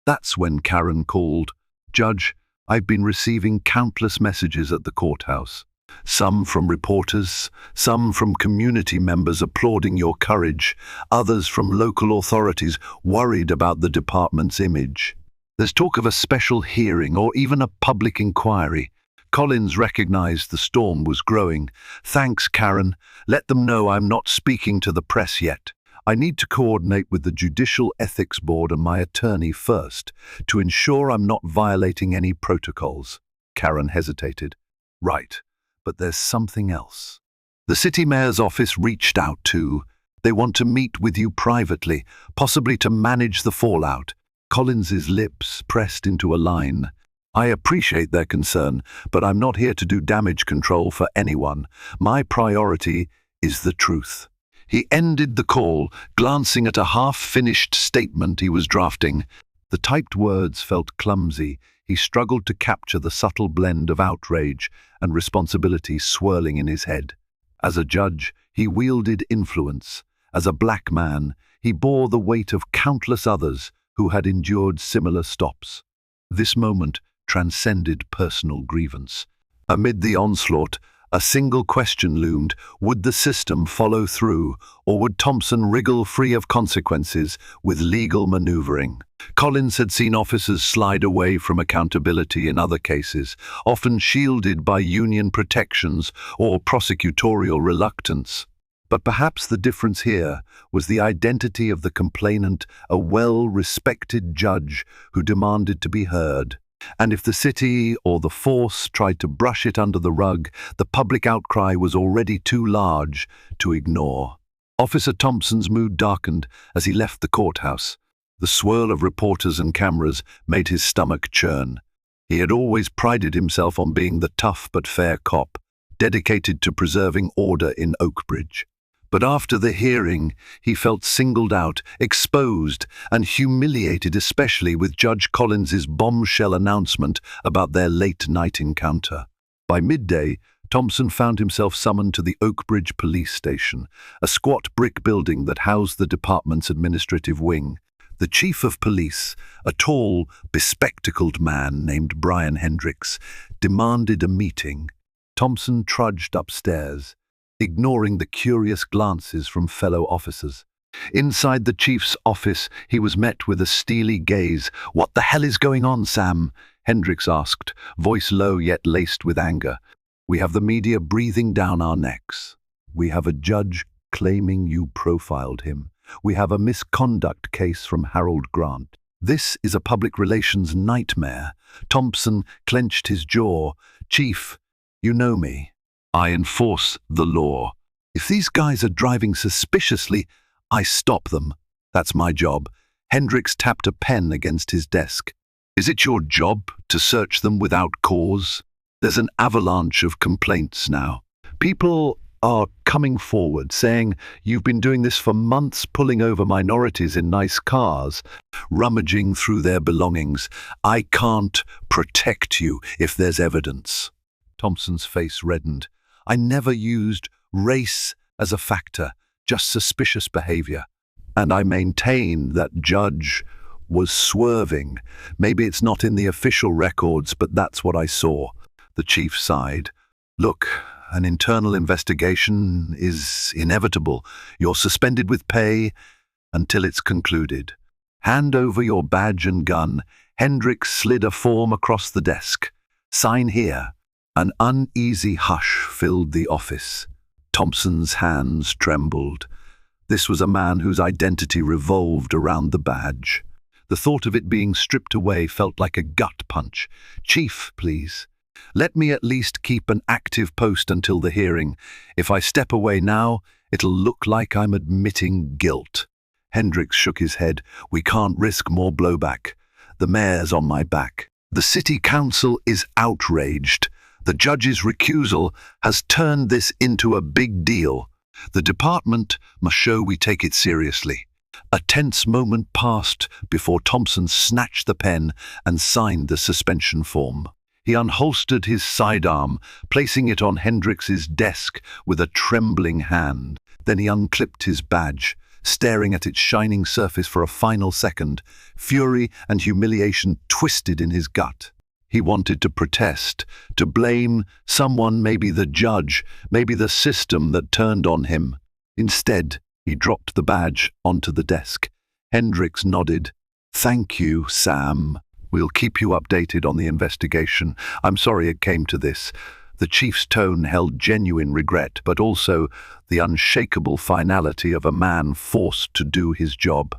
That's when Karen called. "Judge, I've been receiving countless messages at the courthouse. Some from reporters, some from community members applauding your courage, others from local authorities worried about the department's image. There's talk of a special hearing or even a public inquiry." Collins recognized the storm was growing. "Thanks, Karen. Let them know I'm not speaking to the press yet. I need to coordinate with the Judicial Ethics Board and my attorney first to ensure I'm not violating any protocols." Karen hesitated. "Right, but there's something else. The city mayor's office reached out too. They want to meet with you privately, possibly to manage the fallout." Collins's lips pressed into a line. "I appreciate their concern, but I'm not here to do damage control for anyone. My priority is the truth." He ended the call, glancing at a half-finished statement he was drafting. The typed words felt clumsy. He struggled to capture the subtle blend of outrage and responsibility swirling in his head. As a judge, he wielded influence. As a black man, he bore the weight of countless others who had endured similar stops. This moment transcended personal grievance. Amid the onslaught, a single question loomed: would the system follow through, or would Thompson wriggle free of consequences with legal maneuvering? Collins had seen officers slide away from accountability in other cases, often shielded by union protections or prosecutorial reluctance. But perhaps the difference here was the identity of the complainant, a well-respected judge who demanded to be heard. And if the city or the force tried to brush it under the rug, the public outcry was already too large to ignore. Officer Thompson's mood darkened as he left the courthouse. The swirl of reporters and cameras made his stomach churn. He had always prided himself on being the tough but fair cop, dedicated to preserving order in Oakbridge. But after the hearing, he felt singled out, exposed, and humiliated, especially with Judge Collins's bombshell announcement about their late-night encounter. By midday, Thompson found himself summoned to the Oakbridge Police Station, a squat brick building that housed the department's administrative wing. The chief of police, a tall, bespectacled man named Brian Hendricks, demanded a meeting. Thompson trudged upstairs, ignoring the curious glances from fellow officers. Inside the chief's office, he was met with a steely gaze. "What the hell is going on, Sam?" Hendricks asked, voice low yet laced with anger. "We have the media breathing down our necks. We have a judge claiming you profiled him. We have a misconduct case from Harold Grant. This is a public relations nightmare." Thompson clenched his jaw. "Chief, you know me. I enforce the law. If these guys are driving suspiciously, I stop them. That's my job." Hendricks tapped a pen against his desk. "Is it your job to search them without cause? There's an avalanche of complaints now. People are coming forward saying you've been doing this for months, pulling over minorities in nice cars, rummaging through their belongings. I can't protect you if there's evidence." Thompson's face reddened. "I never used race as a factor, just suspicious behavior. And I maintain that Judge was swerving. Maybe it's not in the official records, but that's what I saw." The chief sighed. "Look, An internal investigation is inevitable. You're suspended with pay until it's concluded. Hand over your badge and gun. Hendricks slid a form across the desk. Sign here. An uneasy hush filled the office. Thompson's hands trembled. This was a man whose identity revolved around the badge. The thought of it being stripped away felt like a gut punch. Chief, please. Let me at least keep an active post until the hearing. If I step away now, it'll look like I'm admitting guilt. Hendricks shook his head. We can't risk more blowback. The mayor's on my back. The city council is outraged. The judge's recusal has turned this into a big deal. The department must show we take it seriously. A tense moment passed before Thompson snatched the pen and signed the suspension form. He unholstered his sidearm, placing it on Hendricks's desk with a trembling hand. Then he unclipped his badge, staring at its shining surface for a final second. Fury and humiliation twisted in his gut. He wanted to protest, to blame someone, maybe the judge, maybe the system that turned on him. Instead, he dropped the badge onto the desk. Hendricks nodded. Thank you, Sam. We'll keep you updated on the investigation. I'm sorry it came to this. The chief's tone held genuine regret, but also the unshakable finality of a man forced to do his job.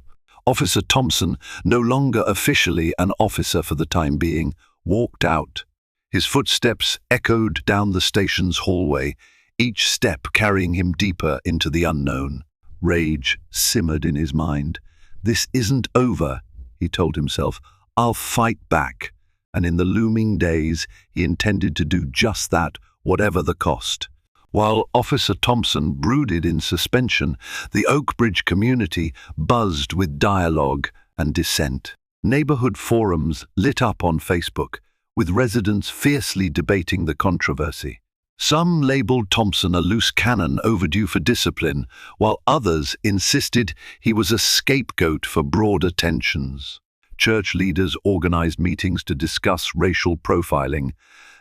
Officer Thompson, no longer officially an officer for the time being, walked out. His footsteps echoed down the station's hallway, each step carrying him deeper into the unknown. Rage simmered in his mind. This isn't over, he told himself. I'll fight back. And in the looming days, he intended to do just that, whatever the cost. While Officer Thompson brooded in suspension, the Oakbridge community buzzed with dialogue and dissent. Neighborhood forums lit up on Facebook, with residents fiercely debating the controversy. Some labeled Thompson a loose cannon overdue for discipline, while others insisted he was a scapegoat for broader tensions. Church leaders organized meetings to discuss racial profiling,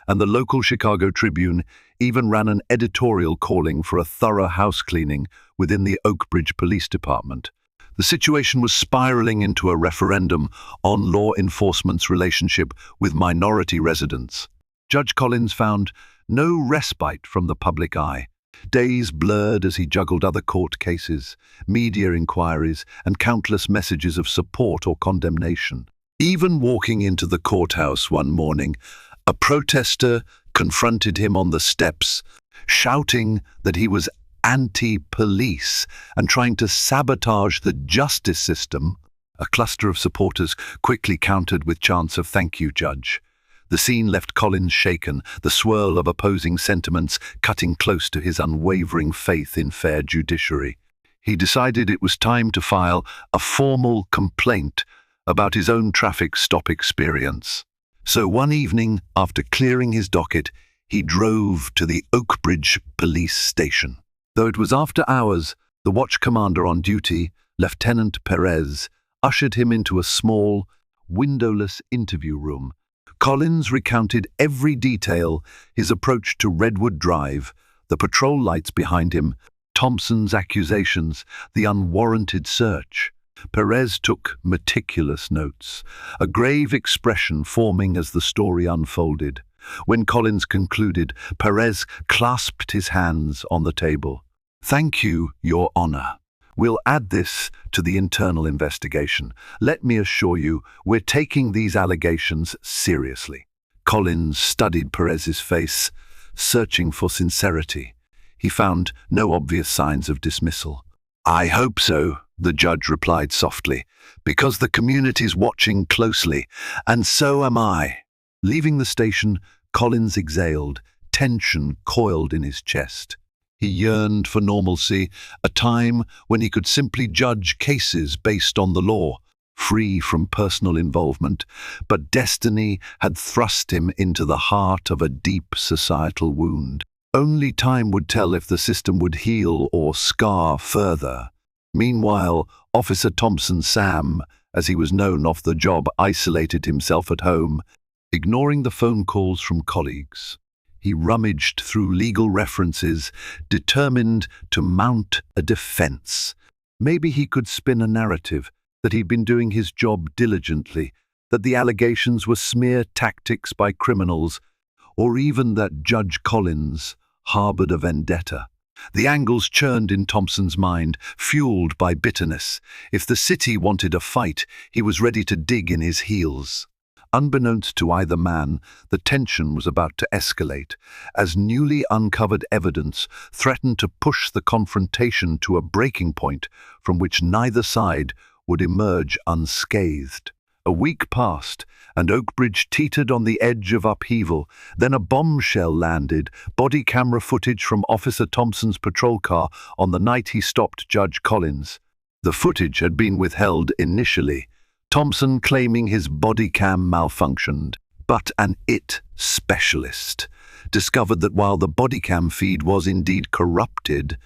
and the local Chicago Tribune even ran an editorial calling for a thorough housecleaning within the Oakbridge Police Department. The situation was spiraling into a referendum on law enforcement's relationship with minority residents. Judge Collins found no respite from the public eye. Days blurred as he juggled other court cases, media inquiries, and countless messages of support or condemnation. Even walking into the courthouse one morning, a protester confronted him on the steps, shouting that he was anti-police and trying to sabotage the justice system. A cluster of supporters quickly countered with chants of "Thank you, Judge." The scene left Collins shaken, the swirl of opposing sentiments cutting close to his unwavering faith in fair judiciary. He decided it was time to file a formal complaint about his own traffic stop experience. So one evening, after clearing his docket, he drove to the Oakbridge police station. Though it was after hours, the watch commander on duty, Lieutenant Perez, ushered him into a small, windowless interview room. Collins recounted every detail: his approach to Redwood Drive, the patrol lights behind him, Thompson's accusations, the unwarranted search. Perez took meticulous notes, a grave expression forming as the story unfolded. When Collins concluded, Perez clasped his hands on the table. "Thank you, Your Honor. We'll add this to the internal investigation. Let me assure you, we're taking these allegations seriously." Collins studied Perez's face, searching for sincerity. He found no obvious signs of dismissal. "I hope so," the judge replied softly, "because the community's watching closely, and so am I." Leaving the station, Collins exhaled, tension coiled in his chest. He yearned for normalcy, a time when he could simply judge cases based on the law, free from personal involvement. But destiny had thrust him into the heart of a deep societal wound. Only time would tell if the system would heal or scar further. Meanwhile, Officer Thompson, Sam, as he was known off the job, isolated himself at home, ignoring the phone calls from colleagues. He rummaged through legal references, determined to mount a defense. Maybe he could spin a narrative that he'd been doing his job diligently, that the allegations were smear tactics by criminals, or even that Judge Collins harbored a vendetta. The angles churned in Thompson's mind, fueled by bitterness. If the city wanted a fight, he was ready to dig in his heels. Unbeknownst to either man, the tension was about to escalate, as newly uncovered evidence threatened to push the confrontation to a breaking point from which neither side would emerge unscathed. A week passed, and Oakbridge teetered on the edge of upheaval. Then a bombshell landed, body camera footage from Officer Thompson's patrol car on the night he stopped Judge Collins. The footage had been withheld initially, Thompson claiming his body cam malfunctioned. But an IT specialist discovered that while the body cam feed was indeed corrupted,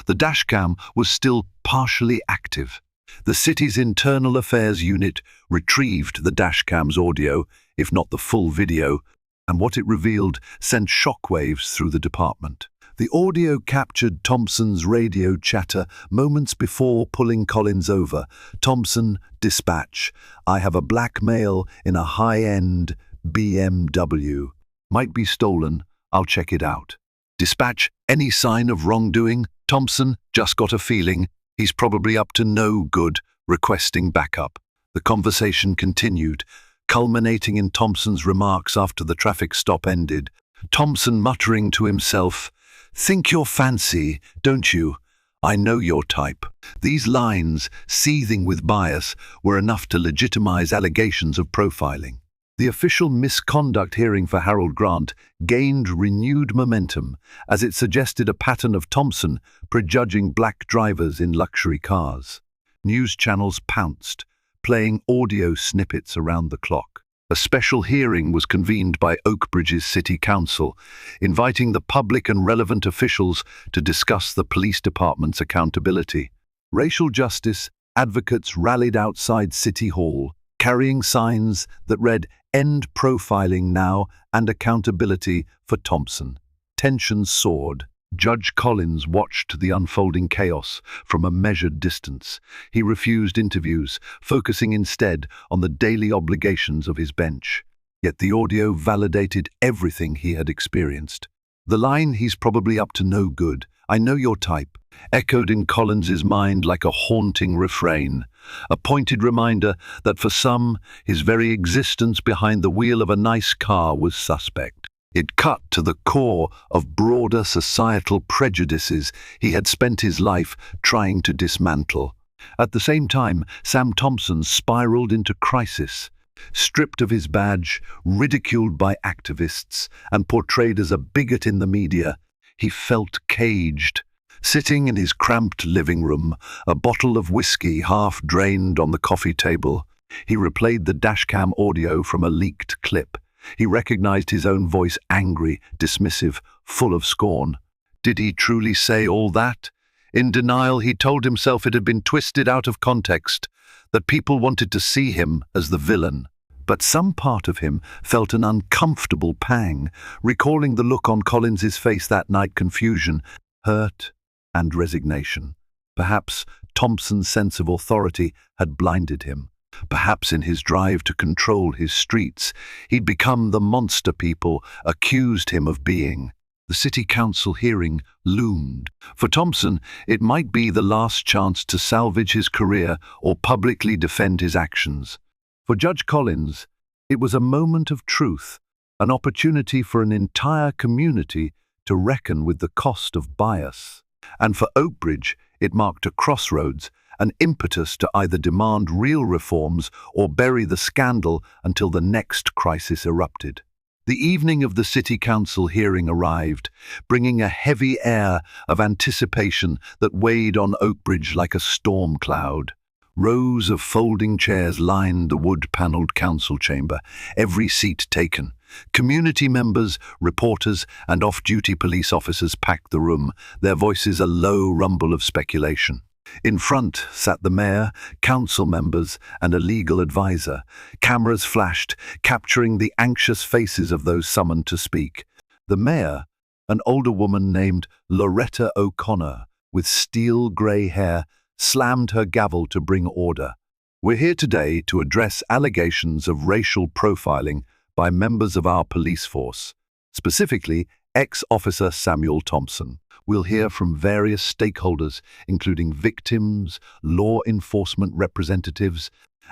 the dashcam was still partially active. The city's internal affairs unit retrieved the dashcam's audio, if not the full video, and what it revealed sent shockwaves through the department. The audio captured Thompson's radio chatter moments before pulling Collins over. Thompson, dispatch. I have a black male in a high-end BMW. Might be stolen. I'll check it out. Dispatch, any sign of wrongdoing? Thompson, just got a feeling. He's probably up to no good, requesting backup. The conversation continued, culminating in Thompson's remarks after the traffic stop ended. Thompson muttering to himself, "Think you're fancy, don't you? I know your type." These lines, seething with bias, were enough to legitimize allegations of profiling. The official misconduct hearing for Harold Grant gained renewed momentum as it suggested a pattern of Thompson prejudging black drivers in luxury cars. News channels pounced, playing audio snippets around the clock. A special hearing was convened by Oakbridge's City Council, inviting the public and relevant officials to discuss the police department's accountability. Racial justice advocates rallied outside City Hall, carrying signs that read, "End profiling now and accountability for Thompson." Tensions soared. Judge Collins watched the unfolding chaos from a measured distance. He refused interviews, focusing instead on the daily obligations of his bench. Yet the audio validated everything he had experienced. The line, "He's probably up to no good, I know your type," echoed in Collins's mind like a haunting refrain, a pointed reminder that for some, his very existence behind the wheel of a nice car was suspect. It cut to the core of broader societal prejudices he had spent his life trying to dismantle. At the same time, Sam Thompson spiraled into crisis. Stripped of his badge, ridiculed by activists, and portrayed as a bigot in the media, he felt caged. Sitting in his cramped living room, a bottle of whiskey half drained on the coffee table, he replayed the dashcam audio from a leaked clip. He recognized his own voice, angry, dismissive, full of scorn. Did he truly say all that? In denial, he told himself it had been twisted out of context, that people wanted to see him as the villain. But some part of him felt an uncomfortable pang, recalling the look on Collins's face that night: confusion, hurt, and resignation. Perhaps Thompson's sense of authority had blinded him. Perhaps in his drive to control his streets, he'd become the monster people accused him of being. The city council hearing loomed. For Thompson, it might be the last chance to salvage his career or publicly defend his actions. For Judge Collins, it was a moment of truth, an opportunity for an entire community to reckon with the cost of bias. And for Oakbridge, it marked a crossroads, an impetus to either demand real reforms or bury the scandal until the next crisis erupted. The evening of the City Council hearing arrived, bringing a heavy air of anticipation that weighed on Oakbridge like a storm cloud. Rows of folding chairs lined the wood-paneled council chamber, every seat taken. Community members, reporters, and off-duty police officers packed the room, their voices a low rumble of speculation. In front sat the mayor, council members, and a legal advisor. Cameras flashed, capturing the anxious faces of those summoned to speak. The mayor, an older woman named Loretta O'Connor, with steel-grey hair, slammed her gavel to bring order. We're here today to address allegations of racial profiling by members of our police force, specifically ex-officer Samuel Thompson. We'll hear from various stakeholders, including victims, law enforcement representatives,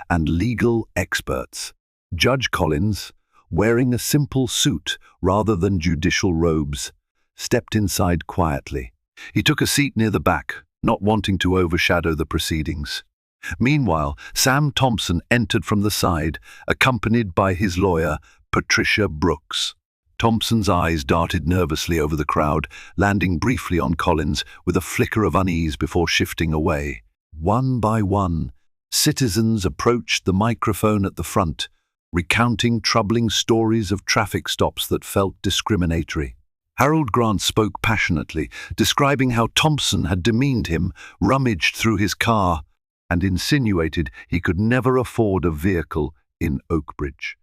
and legal experts. Judge Collins, wearing a simple suit rather than judicial robes, stepped inside quietly. He took a seat near the back, not wanting to overshadow the proceedings. Meanwhile, Sam Thompson entered from the side, accompanied by his lawyer, Patricia Brooks. Thompson's eyes darted nervously over the crowd, landing briefly on Collins with a flicker of unease before shifting away. One by one, citizens approached the microphone at the front, recounting troubling stories of traffic stops that felt discriminatory. Harold Grant spoke passionately, describing how Thompson had demeaned him, rummaged through his car, and insinuated he could never afford a vehicle in Oakbridge.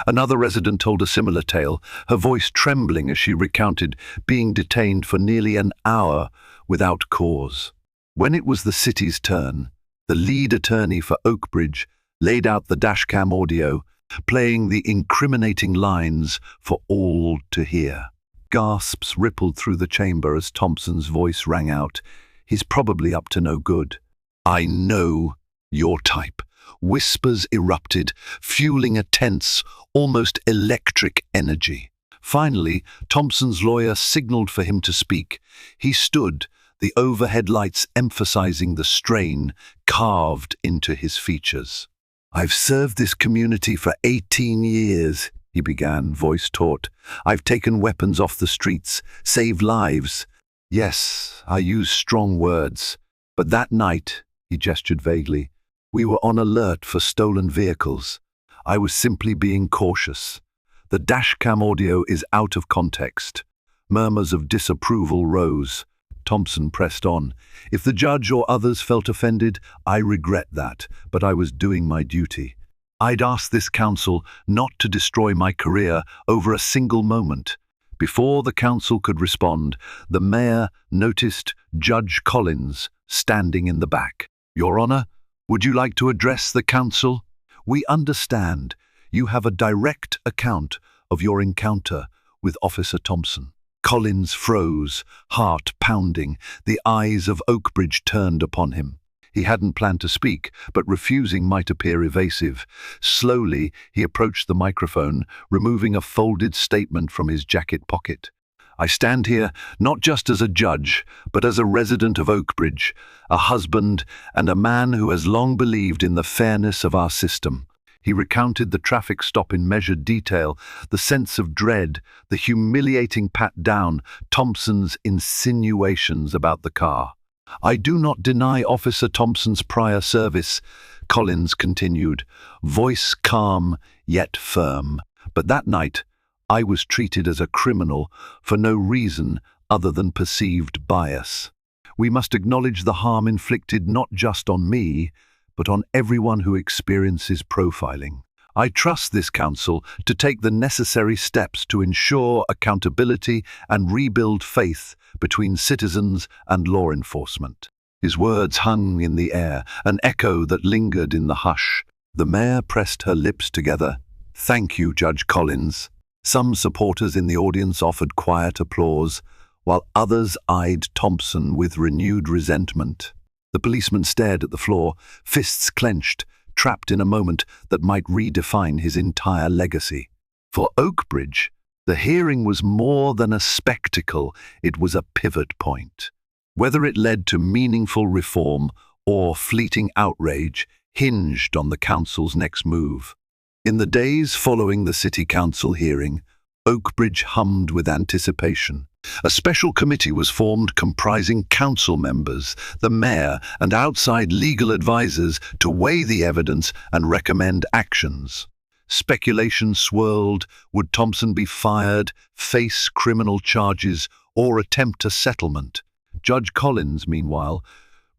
Another resident told a similar tale, her voice trembling as she recounted being detained for nearly an hour without cause. When it was the city's turn, the lead attorney for Oakbridge laid out the dashcam audio, playing the incriminating lines for all to hear. Gasps rippled through the chamber as Thompson's voice rang out. "He's probably up to no good." "I know your type." Whispers erupted, fueling a tense, almost electric energy. Finally, Thompson's lawyer signaled for him to speak. He stood, the overhead lights emphasizing the strain carved into his features. "I've served this community for 18 years, he began, voice taut. "I've taken weapons off the streets, saved lives. Yes, I use strong words. But that night," he gestured vaguely, "we were on alert for stolen vehicles. I was simply being cautious. The dashcam audio is out of context." Murmurs of disapproval rose. Thompson pressed on. "If the judge or others felt offended, I regret that, but I was doing my duty. I'd ask this council not to destroy my career over a single moment." Before the council could respond, the mayor noticed Judge Collins standing in the back. "Your Honor, would you like to address the council? We understand you have a direct account of your encounter with Officer Thompson." Collins froze, heart pounding, the eyes of Oakbridge turned upon him. He hadn't planned to speak, but refusing might appear evasive. Slowly, he approached the microphone, removing a folded statement from his jacket pocket. "I stand here not just as a judge, but as a resident of Oakbridge, a husband, and a man who has long believed in the fairness of our system." He recounted the traffic stop in measured detail, the sense of dread, the humiliating pat down, Thompson's insinuations about the car. "I do not deny Officer Thompson's prior service," Collins continued, voice calm yet firm. "But that night, I was treated as a criminal for no reason other than perceived bias. We must acknowledge the harm inflicted not just on me, but on everyone who experiences profiling. I trust this council to take the necessary steps to ensure accountability and rebuild faith between citizens and law enforcement." His words hung in the air, an echo that lingered in the hush. The mayor pressed her lips together. "Thank you, Judge Collins." Some supporters in the audience offered quiet applause, while others eyed Thompson with renewed resentment. The policeman stared at the floor, fists clenched, trapped in a moment that might redefine his entire legacy. For Oakbridge, the hearing was more than a spectacle, it was a pivot point. Whether it led to meaningful reform or fleeting outrage hinged on the council's next move. In the days following the city council hearing, Oakbridge hummed with anticipation. A special committee was formed comprising council members, the mayor, and outside legal advisors to weigh the evidence and recommend actions. Speculation swirled. Would Thompson be fired, face criminal charges, or attempt a settlement? Judge Collins, meanwhile,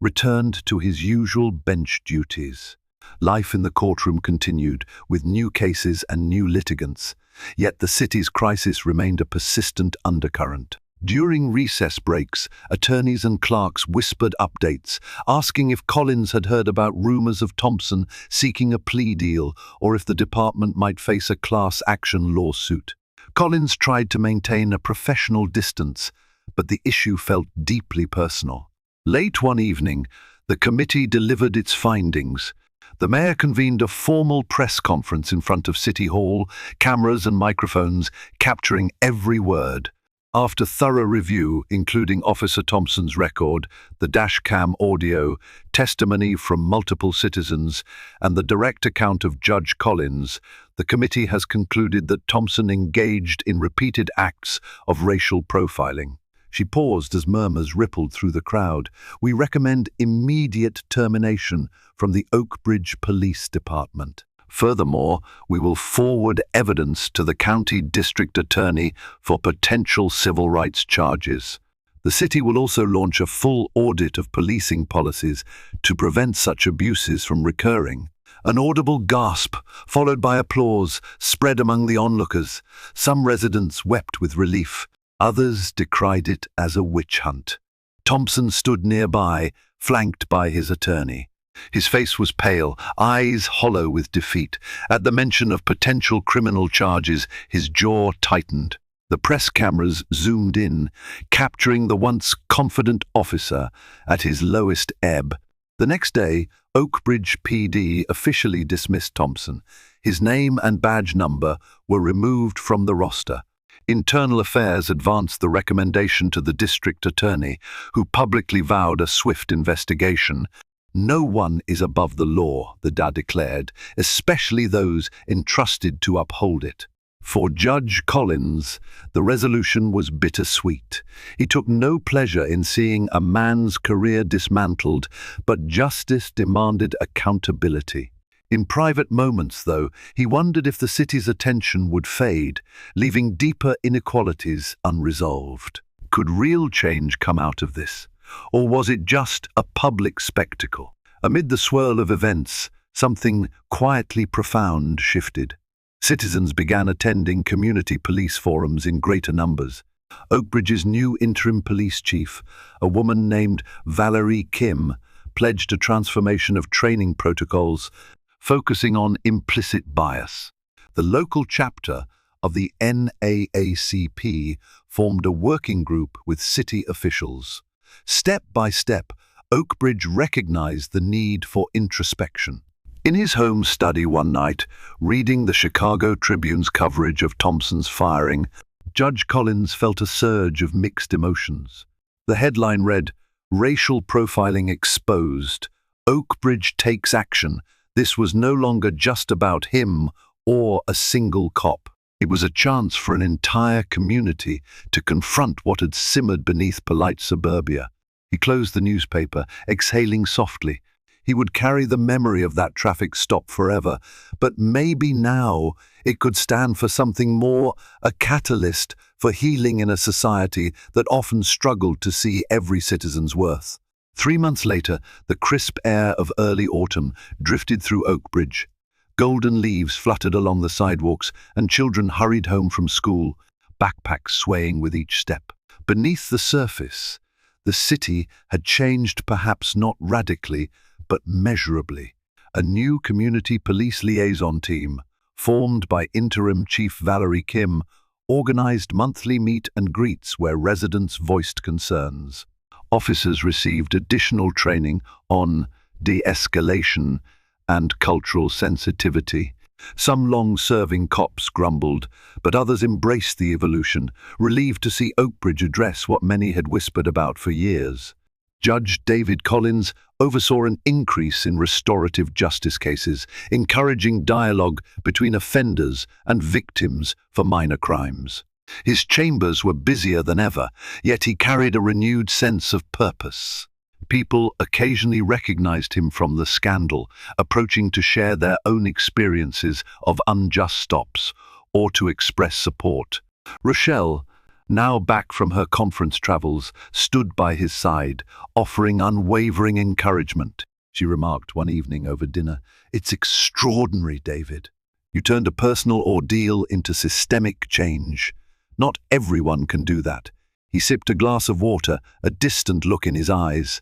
returned to his usual bench duties. Life in the courtroom continued, with new cases and new litigants. Yet the city's crisis remained a persistent undercurrent. During recess breaks, attorneys and clerks whispered updates, asking if Collins had heard about rumors of Thompson seeking a plea deal or if the department might face a class action lawsuit. Collins tried to maintain a professional distance, but the issue felt deeply personal. Late one evening, the committee delivered its findings. The mayor convened a formal press conference in front of City Hall, cameras and microphones capturing every word. After thorough review, including Officer Thompson's record, the dashcam audio, testimony from multiple citizens, and the direct account of Judge Collins, the committee has concluded that Thompson engaged in repeated acts of racial profiling. She paused as murmurs rippled through the crowd. "We recommend immediate termination from the Oakbridge Police Department. Furthermore, we will forward evidence to the county district attorney for potential civil rights charges. The city will also launch a full audit of policing policies to prevent such abuses from recurring." An audible gasp, followed by applause, spread among the onlookers. Some residents wept with relief. Others decried it as a witch hunt. Thompson stood nearby, flanked by his attorney. His face was pale, eyes hollow with defeat. At the mention of potential criminal charges, his jaw tightened. The press cameras zoomed in, capturing the once confident officer at his lowest ebb. The next day, Oakbridge PD officially dismissed Thompson. His name and badge number were removed from the roster. Internal Affairs advanced the recommendation to the district attorney, who publicly vowed a swift investigation. "No one is above the law," the DA declared, "especially those entrusted to uphold it." For Judge Collins, the resolution was bittersweet. He took no pleasure in seeing a man's career dismantled, but justice demanded accountability. In private moments, though, he wondered if the city's attention would fade, leaving deeper inequalities unresolved. Could real change come out of this? Or was it just a public spectacle? Amid the swirl of events, something quietly profound shifted. Citizens began attending community police forums in greater numbers. Oakbridge's new interim police chief, a woman named Valerie Kim, pledged a transformation of training protocols, focusing on implicit bias. The local chapter of the NAACP formed a working group with city officials. Step by step, Oakbridge recognized the need for introspection. In his home study one night, reading the Chicago Tribune's coverage of Thompson's firing, Judge Collins felt a surge of mixed emotions. The headline read, "Racial Profiling Exposed. Oakbridge Takes Action." This was no longer just about him or a single cop. It was a chance for an entire community to confront what had simmered beneath polite suburbia. He closed the newspaper, exhaling softly. He would carry the memory of that traffic stop forever, but maybe now it could stand for something more, a catalyst for healing in a society that often struggled to see every citizen's worth. 3 months later, the crisp air of early autumn drifted through Oakbridge. Golden leaves fluttered along the sidewalks, and children hurried home from school, backpacks swaying with each step. Beneath the surface, the city had changed, perhaps not radically, but measurably. A new community police liaison team, formed by interim Chief Valerie Kim, organized monthly meet and greets where residents voiced concerns. Officers received additional training on de-escalation and cultural sensitivity. Some long-serving cops grumbled, but others embraced the evolution, relieved to see Oakbridge address what many had whispered about for years. Judge David Collins oversaw an increase in restorative justice cases, encouraging dialogue between offenders and victims for minor crimes. His chambers were busier than ever, yet he carried a renewed sense of purpose. People occasionally recognized him from the scandal, approaching to share their own experiences of unjust stops or to express support. Rochelle, now back from her conference travels, stood by his side, offering unwavering encouragement. she remarked one evening over dinner. "It's extraordinary, David. You turned a personal ordeal into systemic change. Not everyone can do that." He sipped a glass of water, a distant look in his eyes.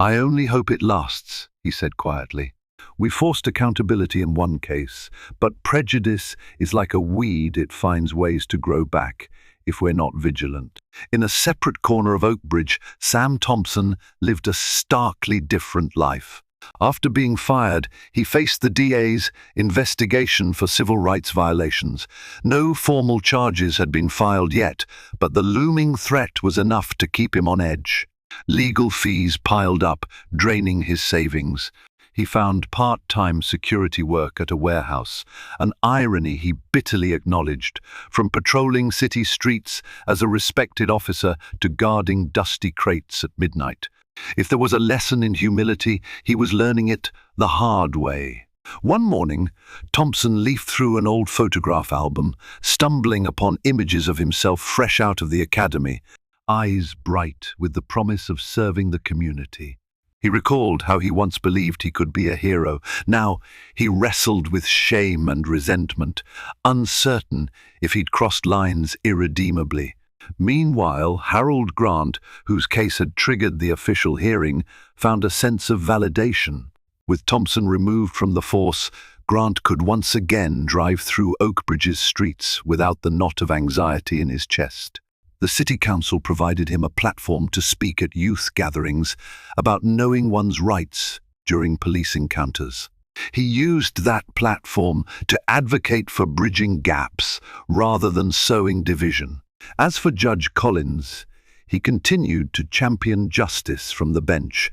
"I only hope it lasts," he said quietly. "We forced accountability in one case, but prejudice is like a weed. It finds ways to grow back if we're not vigilant." In a separate corner of Oakbridge, Sam Thompson lived a starkly different life. After being fired, he faced the DA's investigation for civil rights violations. No formal charges had been filed yet, but the looming threat was enough to keep him on edge. Legal fees piled up, draining his savings. He found part-time security work at a warehouse, an irony he bitterly acknowledged, from patrolling city streets as a respected officer to guarding dusty crates at midnight. If there was a lesson in humility, he was learning it the hard way. One morning, Thompson leafed through an old photograph album, stumbling upon images of himself fresh out of the academy, eyes bright with the promise of serving the community. He recalled how he once believed he could be a hero. Now he wrestled with shame and resentment, uncertain if he'd crossed lines irredeemably. Meanwhile, Harold Grant, whose case had triggered the official hearing, found a sense of validation. With Thompson removed from the force, Grant could once again drive through Oakbridge's streets without the knot of anxiety in his chest. The city council provided him a platform to speak at youth gatherings about knowing one's rights during police encounters. He used that platform to advocate for bridging gaps rather than sowing division. As for Judge Collins, he continued to champion justice from the bench,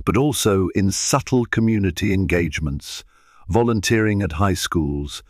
but also in subtle community engagements, volunteering at high schools,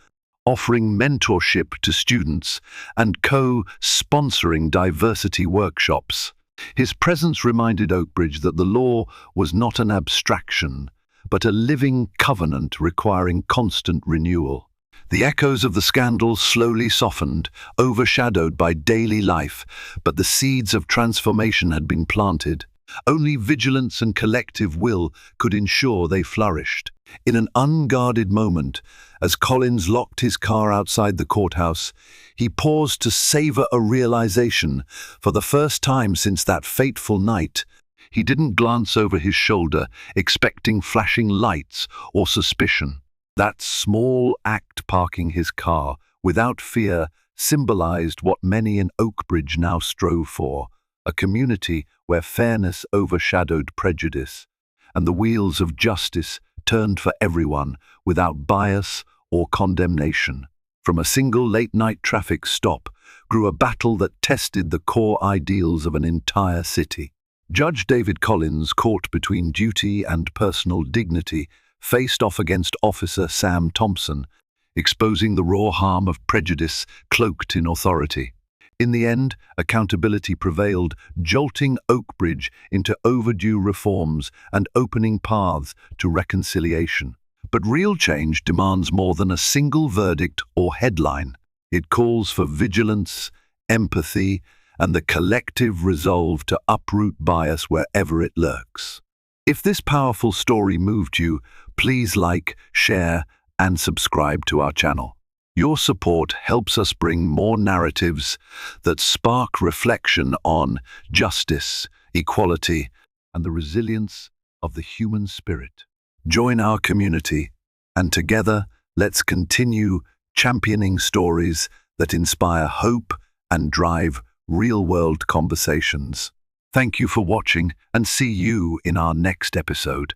offering mentorship to students, and co-sponsoring diversity workshops. His presence reminded Oakbridge that the law was not an abstraction, but a living covenant requiring constant renewal. The echoes of the scandal slowly softened, overshadowed by daily life, but the seeds of transformation had been planted. Only vigilance and collective will could ensure they flourished. In an unguarded moment, as Collins locked his car outside the courthouse, he paused to savor a realization. For the first time since that fateful night, he didn't glance over his shoulder, expecting flashing lights or suspicion. That small act, parking his car without fear, symbolized what many in Oakbridge now strove for, a community where fairness overshadowed prejudice, and the wheels of justice turned for everyone without bias or condemnation. From a single late-night traffic stop grew a battle that tested the core ideals of an entire city. Judge David Collins, caught between duty and personal dignity, faced off against Officer Sam Thompson, exposing the raw harm of prejudice cloaked in authority. In the end, accountability prevailed, jolting Oakbridge into overdue reforms and opening paths to reconciliation. But real change demands more than a single verdict or headline. It calls for vigilance, empathy, and the collective resolve to uproot bias wherever it lurks. If this powerful story moved you, please like, share, and subscribe to our channel. Your support helps us bring more narratives that spark reflection on justice, equality, and the resilience of the human spirit. Join our community, and together, let's continue championing stories that inspire hope and drive real-world conversations. Thank you for watching, and see you in our next episode.